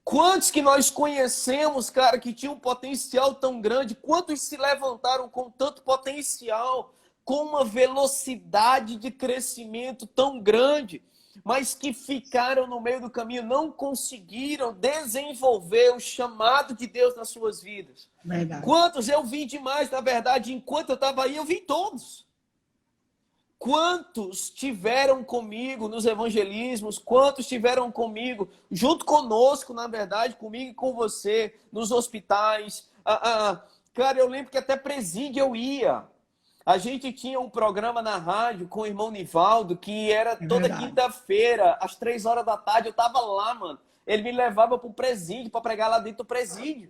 Quantos que nós conhecemos, cara, que tinham um potencial tão grande? Quantos se levantaram com tanto potencial, com uma velocidade de crescimento tão grande, mas que ficaram no meio do caminho, não conseguiram desenvolver o chamado de Deus nas suas vidas? Verdade. Quantos eu vi demais, na verdade, enquanto eu estava aí, eu vi todos. Quantos tiveram comigo nos evangelismos? Quantos tiveram comigo, junto conosco, na verdade, comigo e com você, nos hospitais? Cara, eu lembro que até presídio eu ia. A gente tinha um programa na rádio com o irmão Nivaldo, que era toda quinta-feira, às 3 horas da tarde, eu estava lá, mano. Ele me levava para o presídio, para pregar lá dentro do presídio.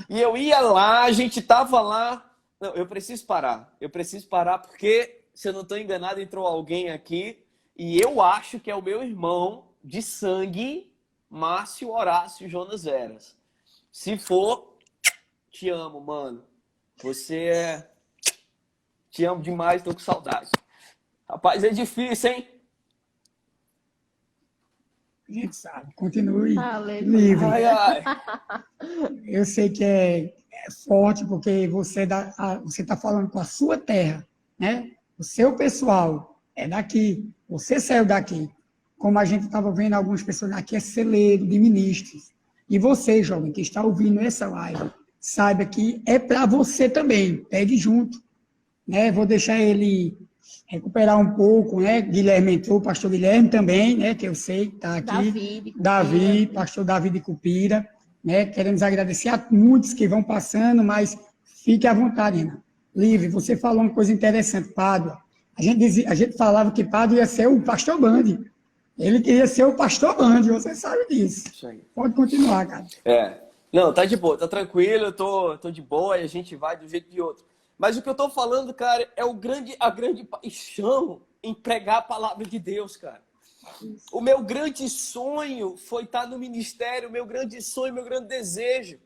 E eu ia lá, a gente estava lá. Não, eu preciso parar porque... Se eu não estou enganado, entrou alguém aqui e eu acho que é o meu irmão de sangue, Márcio Horácio Jonas Veras. Se for, te amo, mano. Você é... Te amo demais, tô com saudade. Rapaz, é difícil, hein? A gente sabe. Continue Aleluia. livre. Ai, ai. Eu sei que é forte porque você está falando com a sua terra, né? O seu pessoal é daqui, você saiu daqui. Como a gente estava vendo algumas pessoas aqui, é celeiro de ministros. E você, jovem, que está ouvindo essa live, saiba que é para você também, pegue junto. Né? Vou deixar ele recuperar um pouco, né? Guilherme entrou, pastor Guilherme também, né? Que eu sei que está aqui. Davi, pastor Davi de Cupira. Né? Queremos agradecer a muitos que vão passando, mas fique à vontade, Ana. Livre, você falou uma coisa interessante, Pádua. A gente falava que Pádua ia ser o pastor Bandi. Ele queria ser o pastor Bandi, você sabe disso. Isso aí. Pode continuar, cara. Não, tá de boa, tá tranquilo, eu tô de boa e a gente vai de um jeito de outro. Mas o que eu tô falando, cara, é a grande paixão em pregar a palavra de Deus, cara. O meu grande sonho foi estar no ministério, o meu grande sonho, meu grande desejo.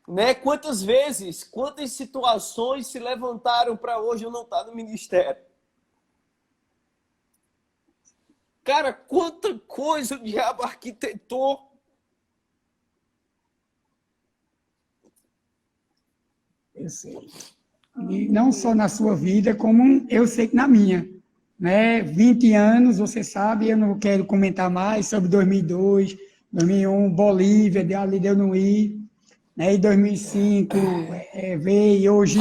Né? Quantas vezes, quantas situações se levantaram para hoje eu não estar no ministério? Cara, quanta coisa o diabo arquitetou. Eu sei. E não só na sua vida, como eu sei que na minha. Né? 20 anos, você sabe, eu não quero comentar mais sobre 2002, 2001, Bolívia, ali deu não ir. Né, em 2005, veio, hoje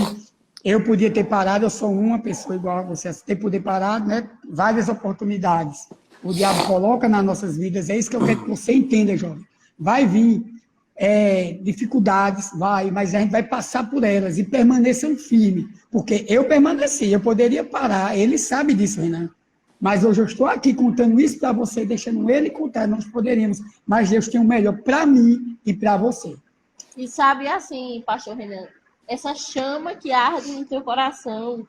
eu podia ter parado, eu sou uma pessoa igual a você, ter poder parar, né, várias oportunidades. O diabo coloca nas nossas vidas, é isso que eu quero que você entenda, jovem. Vai vir dificuldades, mas a gente vai passar por elas e permaneçam firmes, porque eu permaneci, eu poderia parar, ele sabe disso, Renan. Mas hoje eu estou aqui contando isso para você, deixando ele contar, nós poderíamos, mas Deus tem o melhor para mim e para você. E sabe assim, pastor Renan, essa chama que arde no teu coração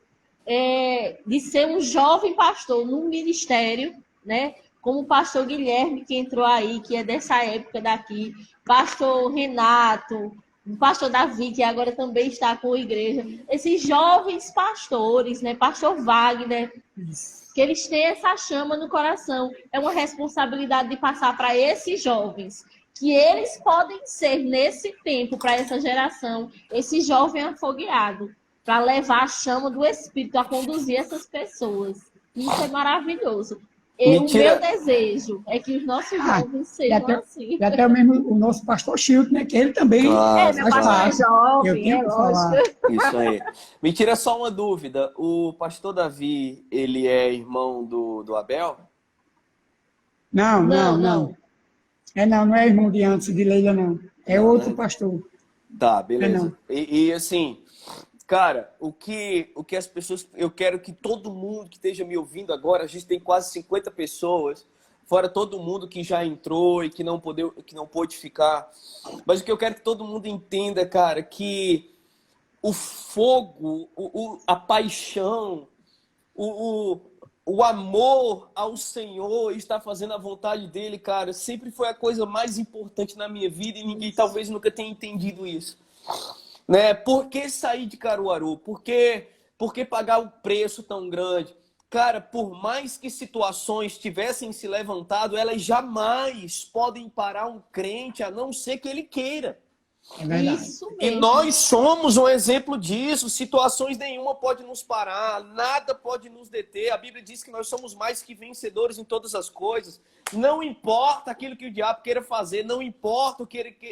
de ser um jovem pastor num ministério, né? Como o pastor Guilherme que entrou aí, que é dessa época daqui, pastor Renato, o pastor Davi, que agora também está com a igreja, esses jovens pastores, né? Pastor Wagner, que eles têm essa chama no coração. É uma responsabilidade de passar para esses jovens que eles podem ser, nesse tempo, para essa geração, esse jovem afogueado, para levar a chama do Espírito a conduzir essas pessoas. Isso é maravilhoso. O meu desejo é que os nossos jovens sejam assim. E até mesmo o nosso pastor Chilton, né? Que ele também meu pastor é jovem, é lógico. Isso aí. Me tira só uma dúvida. O pastor Davi, ele é irmão do Abel? Não. Não é irmão de antes, de Leila, não. É outro pastor. Tá, beleza. E assim, cara, o que as pessoas... Eu quero que todo mundo que esteja me ouvindo agora, a gente tem quase 50 pessoas, fora todo mundo que já entrou e que não pôde ficar. Mas o que eu quero que todo mundo entenda, cara, que o fogo, a paixão o amor ao Senhor, estar fazendo a vontade dele, cara, sempre foi a coisa mais importante na minha vida e ninguém talvez nunca tenha entendido isso. Né? Por que sair de Caruaru? Por que pagar o preço tão grande? Cara, por mais que situações tivessem se levantado, elas jamais podem parar um crente, a não ser que ele queira. É verdade. Isso E mesmo. nós somos um exemplo disso. Situações nenhuma pode nos parar, nada pode nos deter. A Bíblia diz que nós somos mais que vencedores em todas as coisas. Não importa aquilo que o diabo queira fazer, não importa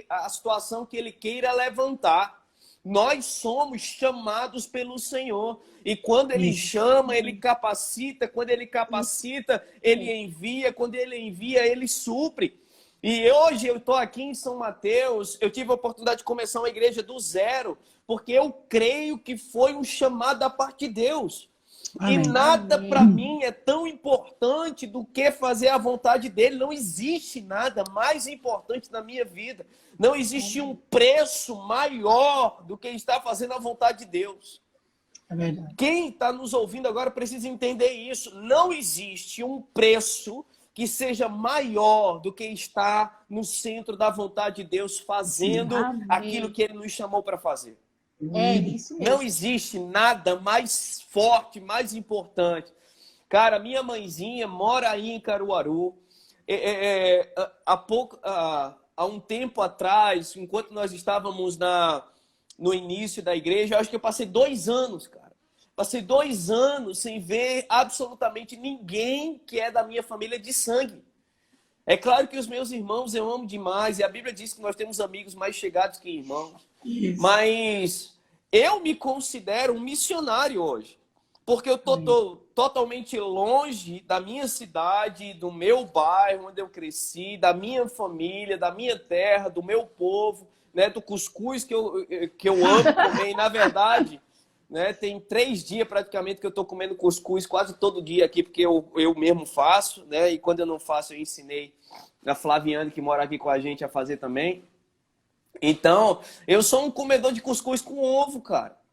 a situação que ele queira levantar. Nós somos chamados pelo Senhor. E quando Ele chama, Ele capacita. Quando Ele capacita, Ele envia. Quando Ele envia, Ele supre. E hoje eu estou aqui em São Mateus. Eu tive a oportunidade de começar uma igreja do zero. Porque eu creio que foi um chamado da parte de Deus. Amém. E nada para mim é tão importante do que fazer a vontade dele. Não existe nada mais importante na minha vida. Não existe um preço maior do que estar fazendo a vontade de Deus. É verdade. Quem está nos ouvindo agora precisa entender isso. Não existe um preço que seja maior do que estar no centro da vontade de Deus, fazendo aquilo que ele nos chamou para fazer. É isso mesmo. Não existe nada mais forte, mais importante. Cara, minha mãezinha mora aí em Caruaru. Há um tempo atrás, enquanto nós estávamos no início da igreja, eu acho que eu passei 2 anos, cara. Passei 2 anos sem ver absolutamente ninguém que é da minha família de sangue. É claro que os meus irmãos eu amo demais, e a Bíblia diz que nós temos amigos mais chegados que irmãos. Isso. Mas eu me considero um missionário hoje. Porque eu estou totalmente longe da minha cidade, do meu bairro onde eu cresci, da minha família, da minha terra, do meu povo, né, do cuscuz que eu amo comer. E, na verdade, né, tem 3 dias praticamente que eu estou comendo cuscuz quase todo dia aqui, porque eu mesmo faço, né? E quando eu não faço, eu ensinei a Flaviane, que mora aqui com a gente, a fazer também. Então, eu sou um comedor de cuscuz com ovo, cara.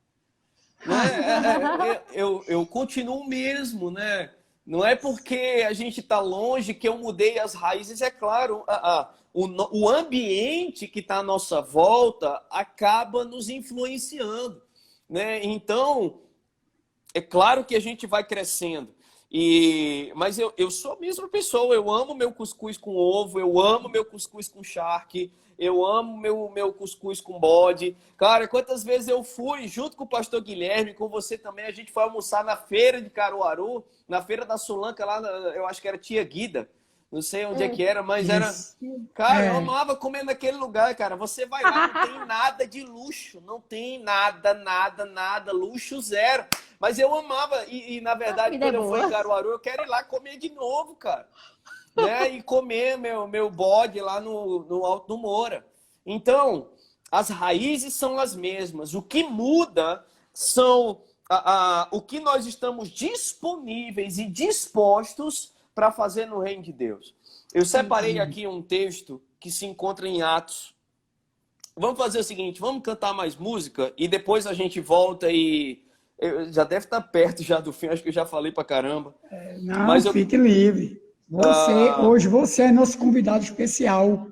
Né? Eu continuo mesmo, né? Não é porque a gente está longe que eu mudei as raízes. É claro, o ambiente que está à nossa volta acaba nos influenciando, né? Então, é claro que a gente vai crescendo. Mas eu sou a mesma pessoa. Eu amo meu cuscuz com ovo, eu amo meu cuscuz com charque, eu amo meu cuscuz com bode. Cara, quantas vezes eu fui junto com o pastor Guilherme, com você também, a gente foi almoçar na feira de Caruaru, na feira da Sulanca, lá, eu acho que era Tia Guida. Não sei onde é que era, mas era... Cara, eu amava comer naquele lugar, cara. Você vai lá, não tem nada de luxo. Não tem nada. Luxo zero. Mas eu amava. E na verdade, quando eu fui em Caruaru, eu quero ir lá comer de novo, cara. Né? E comer meu bode lá no Alto do Moura. Então, as raízes são as mesmas. O que muda são o que nós estamos disponíveis e dispostos para fazer no reino de Deus. Eu separei aqui um texto que se encontra em Atos. Vamos fazer o seguinte, vamos cantar mais música e depois a gente volta e... já deve estar perto já do fim, acho que eu já falei pra caramba. Mas fique livre. Hoje você é nosso convidado especial.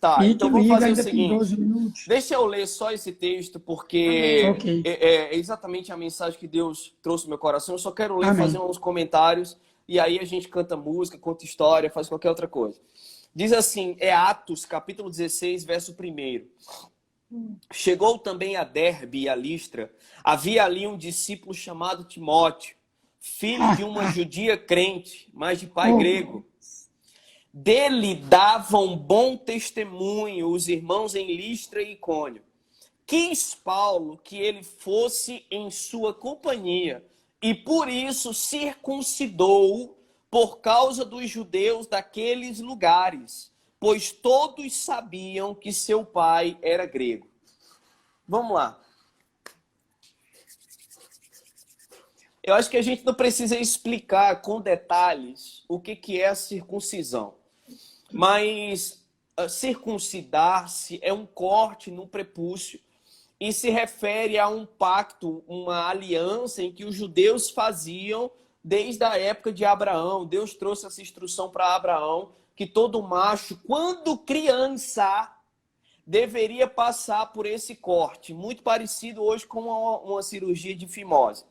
Tá, fique então vamos fazer o seguinte. 12 minutos. Deixa eu ler só esse texto, porque é exatamente a mensagem que Deus trouxe no meu coração. Eu só quero ler, fazer uns comentários. E aí a gente canta música, conta história, faz qualquer outra coisa. Diz assim, Atos, capítulo 16, verso 1. Chegou também a Derbe e a Listra. Havia ali um discípulo chamado Timóteo, filho de uma judia crente, mas de pai grego. Dele davam bom testemunho os irmãos em Listra e Icônio. Quis Paulo que ele fosse em sua companhia, e por isso circuncidou por causa dos judeus daqueles lugares, pois todos sabiam que seu pai era grego. Vamos lá. Eu acho que a gente não precisa explicar com detalhes o que é a circuncisão. Mas circuncidar-se é um corte no prepúcio. e se refere a um pacto, uma aliança em que os judeus faziam desde a época de Abraão. Deus trouxe essa instrução para Abraão, que todo macho, quando criança, deveria passar por esse corte, muito parecido hoje com uma cirurgia de fimose.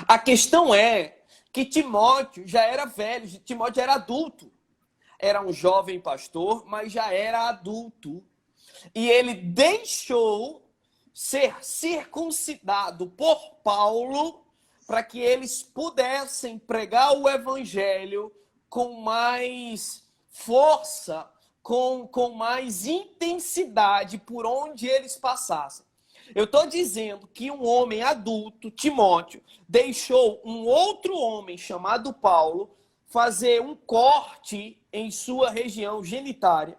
A questão é que Timóteo já era velho, Timóteo era adulto. Era um jovem pastor, mas já era adulto. E ele deixou ser circuncidado por Paulo para que eles pudessem pregar o evangelho com mais força, com mais intensidade por onde eles passassem. Eu estou dizendo que um homem adulto, Timóteo, deixou um outro homem chamado Paulo fazer um corte em sua região genitária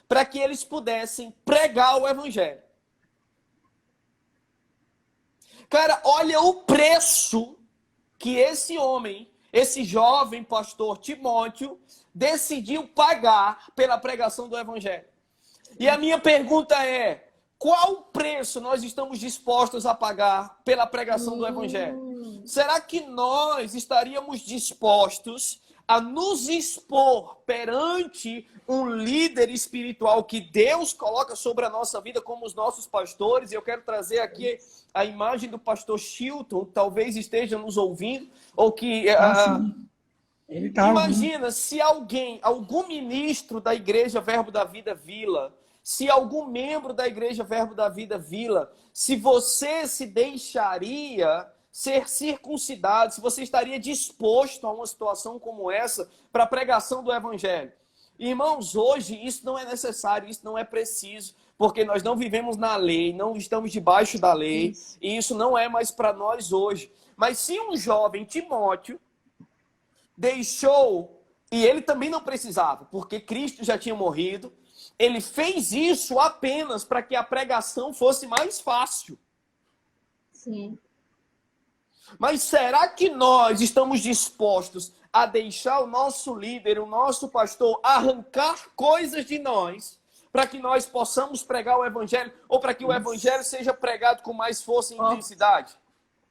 para que eles pudessem pregar o evangelho. Cara, olha o preço que esse homem, esse jovem pastor Timóteo, decidiu pagar pela pregação do evangelho. E a minha pergunta é: qual preço nós estamos dispostos a pagar pela pregação do evangelho? Será que nós estaríamos dispostos a nos expor perante um líder espiritual que Deus coloca sobre a nossa vida como os nossos pastores? Eu quero trazer aqui a imagem do pastor Chilton, que talvez esteja nos ouvindo, ou que... Ele tá imagina se algum ministro da Igreja Verbo da Vida Vila, se algum membro da Igreja Verbo da Vida Vila, se você se deixaria ser circuncidado, se você estaria disposto a uma situação como essa para a pregação do evangelho. Irmãos, hoje isso não é necessário, isso não é preciso, porque nós não vivemos na lei, não estamos debaixo da lei, e isso não é mais para nós hoje. Mas se um jovem, Timóteo, deixou, e ele também não precisava, porque Cristo já tinha morrido, ele fez isso apenas para que a pregação fosse mais fácil. Sim. Mas será que nós estamos dispostos a deixar o nosso líder, o nosso pastor, arrancar coisas de nós para que nós possamos pregar o evangelho, ou para que o evangelho seja pregado com mais força e intensidade?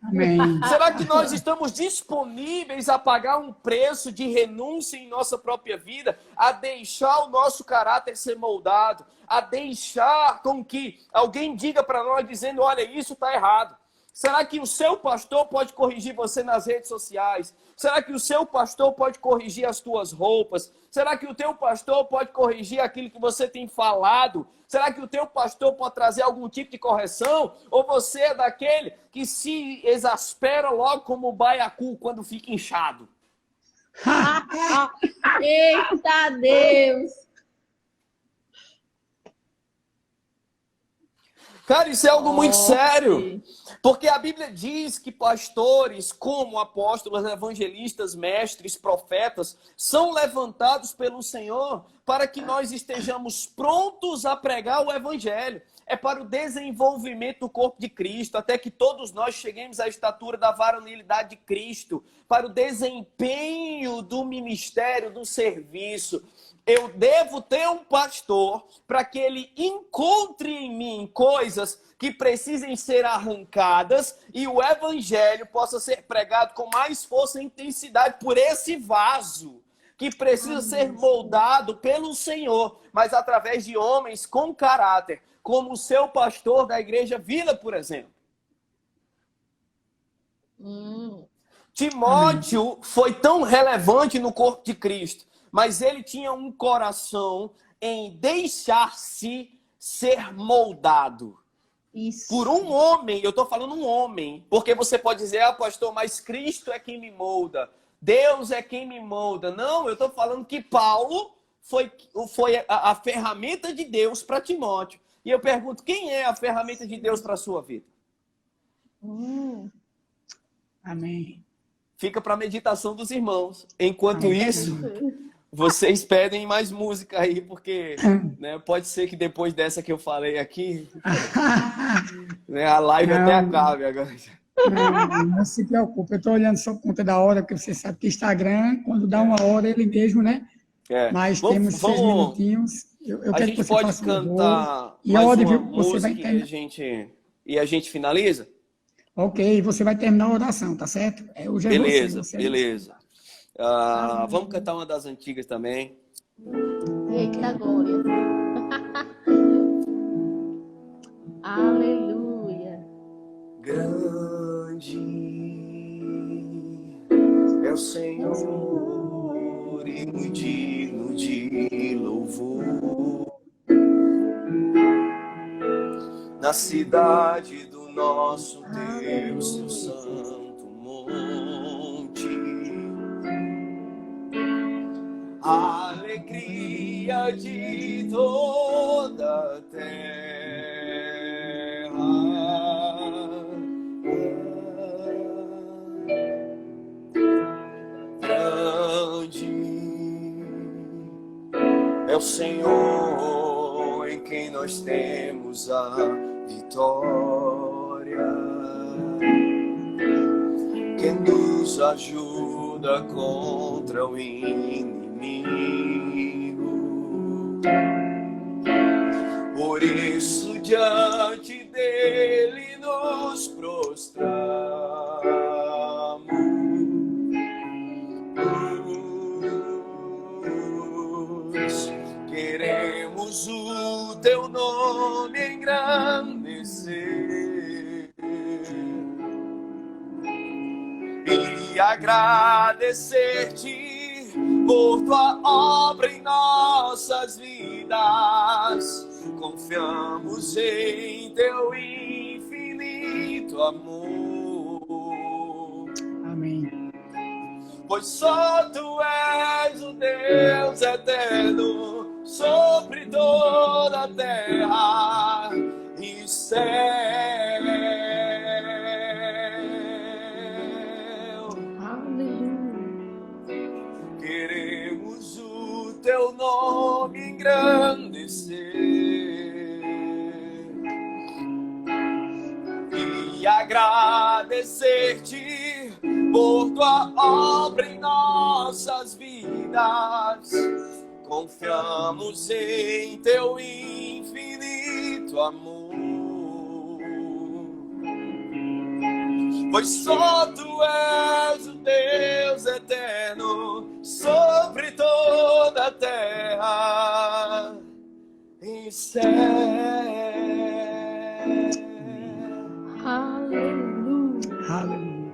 Amém. Será que nós estamos disponíveis a pagar um preço de renúncia em nossa própria vida, a deixar o nosso caráter ser moldado, a deixar com que alguém diga para nós dizendo: olha, isso está errado? Será que o seu pastor pode corrigir você nas redes sociais? Será que o seu pastor pode corrigir as tuas roupas? Será que o teu pastor pode corrigir aquilo que você tem falado? Será que o teu pastor pode trazer algum tipo de correção? Ou você é daquele que se exaspera logo como o baiacu quando fica inchado? Eita Deus! Cara, isso é algo muito sério. Porque a Bíblia diz que pastores, como apóstolos, evangelistas, mestres, profetas, são levantados pelo Senhor para que nós estejamos prontos a pregar o evangelho. É para o desenvolvimento do corpo de Cristo, até que todos nós cheguemos à estatura da varonilidade de Cristo, para o desempenho do ministério, do serviço. Eu devo ter um pastor para que ele encontre em mim coisas que precisem ser arrancadas e o evangelho possa ser pregado com mais força e intensidade por esse vaso que precisa ser moldado pelo Senhor, mas através de homens com caráter, como o seu pastor da Igreja Vila, por exemplo. Timóteo foi tão relevante no corpo de Cristo, mas ele tinha um coração em deixar-se ser moldado. Isso. Por um homem, eu estou falando um homem, porque você pode dizer: pastor, mas Cristo é quem me molda, Deus é quem me molda. Não, eu estou falando que Paulo foi a ferramenta de Deus para Timóteo. E eu pergunto: quem é a ferramenta de Deus para a sua vida? Amém. Fica para a meditação dos irmãos. Enquanto isso, vocês pedem mais música aí, porque né, pode ser que depois dessa que eu falei aqui, né, a live até acabe agora. Não se preocupe, eu estou olhando só por conta da hora, porque você sabe que Instagram, quando dá uma hora, ele mesmo, né? Mas temos 6 minutinhos. Eu A quero que gente você pode faça um favor. cantar E mais olha, uma viu, você vai música terminar. e a gente finaliza? Ok, você vai terminar a oração, tá certo? Hoje é você, Beleza, você é Deus. beleza. Vamos cantar uma das antigas também. Eita glória. Aleluia. Grande é o Senhor e muito digno de louvor. Na cidade do nosso Deus, seu santo monte, a alegria de toda a terra. Grande é o Senhor em quem nós temos a vitória, que nos ajuda contra o inimigo. Por isso diante dele nos prostramos. Queremos o teu nome engrandecer e agradecer-te por tua obra em nossas vidas. Confiamos em teu infinito amor. Amém. Pois só tu és o Deus eterno sobre toda a terra e céu. Queremos o teu nome engrandecer e agradecer-te por tua obra em nossas vidas. Confiamos em teu infinito amor. Pois só tu és o Deus eterno sobre toda a terra e céu. Aleluia. Aleluia.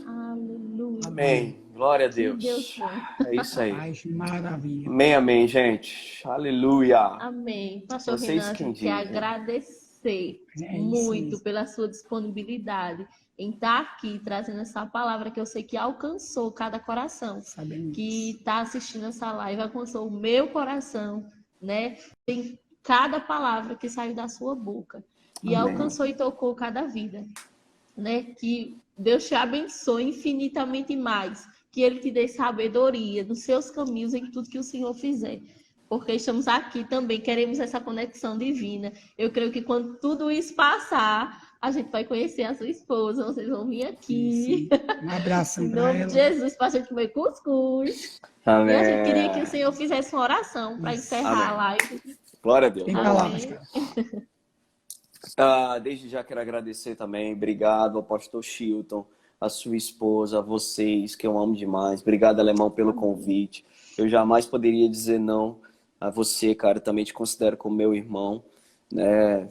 Aleluia. Amém. Glória a Deus. Deus bom. É isso aí. Paz, maravilha. Amém, amém, gente. Aleluia. Amém. Pastor Vocês Renan, a quem gente quer dizem. agradecer É isso muito mesmo. pela sua disponibilidade em estar aqui trazendo essa palavra que eu sei que alcançou cada coração Sabemos. que está assistindo essa live, alcançou o meu coração, né? Tem cada palavra que saiu da sua boca e Amém. alcançou e tocou cada vida, né? Que Deus te abençoe infinitamente mais, que Ele te dê sabedoria nos seus caminhos em tudo que o Senhor fizer. Porque estamos aqui também, queremos essa conexão divina. Eu creio que quando tudo isso passar, a gente vai conhecer a sua esposa, vocês vão vir aqui. Sim. Um abraço Em para nome ela. de Jesus, para a gente comer cuscuz. Amém. E a gente queria que o Senhor fizesse uma oração para encerrar Amém. a live. Glória a Deus. Tem Vamos lá. palavras, cara. Desde já quero agradecer também. Obrigado ao pastor Chilton, a sua esposa, a vocês, que eu amo demais. Obrigado, Alemão, pelo convite. Eu jamais poderia dizer não a você, cara. Também te considero como meu irmão, né?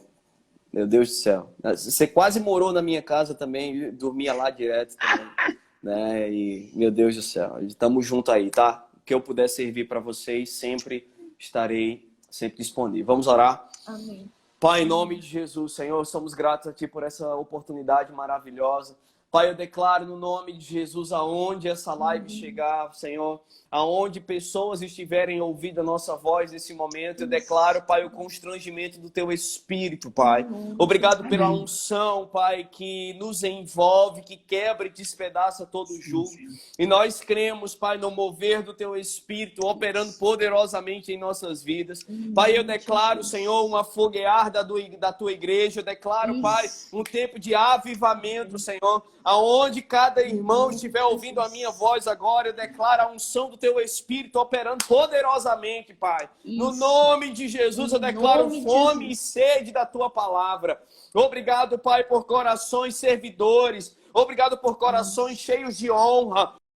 Meu Deus do céu. Você quase morou na minha casa também, dormia lá direto também, né? E, meu Deus do céu, estamos juntos aí, tá? O que eu puder servir para vocês, sempre estarei sempre disponível. Vamos orar? Amém. Pai, em nome de Jesus, Senhor, somos gratos a Ti por essa oportunidade maravilhosa. Pai, eu declaro no nome de Jesus, aonde essa live chegar, Senhor, aonde pessoas estiverem ouvindo a nossa voz nesse momento, eu declaro, Pai, o constrangimento do Teu Espírito, Pai. Obrigado pela unção, Pai, que nos envolve, que quebra e despedaça todo o jugo. E nós cremos, Pai, no mover do Teu Espírito, operando poderosamente em nossas vidas. Pai, eu declaro, Senhor, uma foguear da Tua igreja. Eu declaro, Pai, um tempo de avivamento, Senhor. Aonde cada irmão estiver ouvindo a minha voz agora, eu declaro a unção do teu Espírito operando poderosamente, Pai. No nome de Jesus, eu declaro fome e sede da tua palavra. Obrigado, Pai, por corações servidores. Obrigado por corações cheios de honra.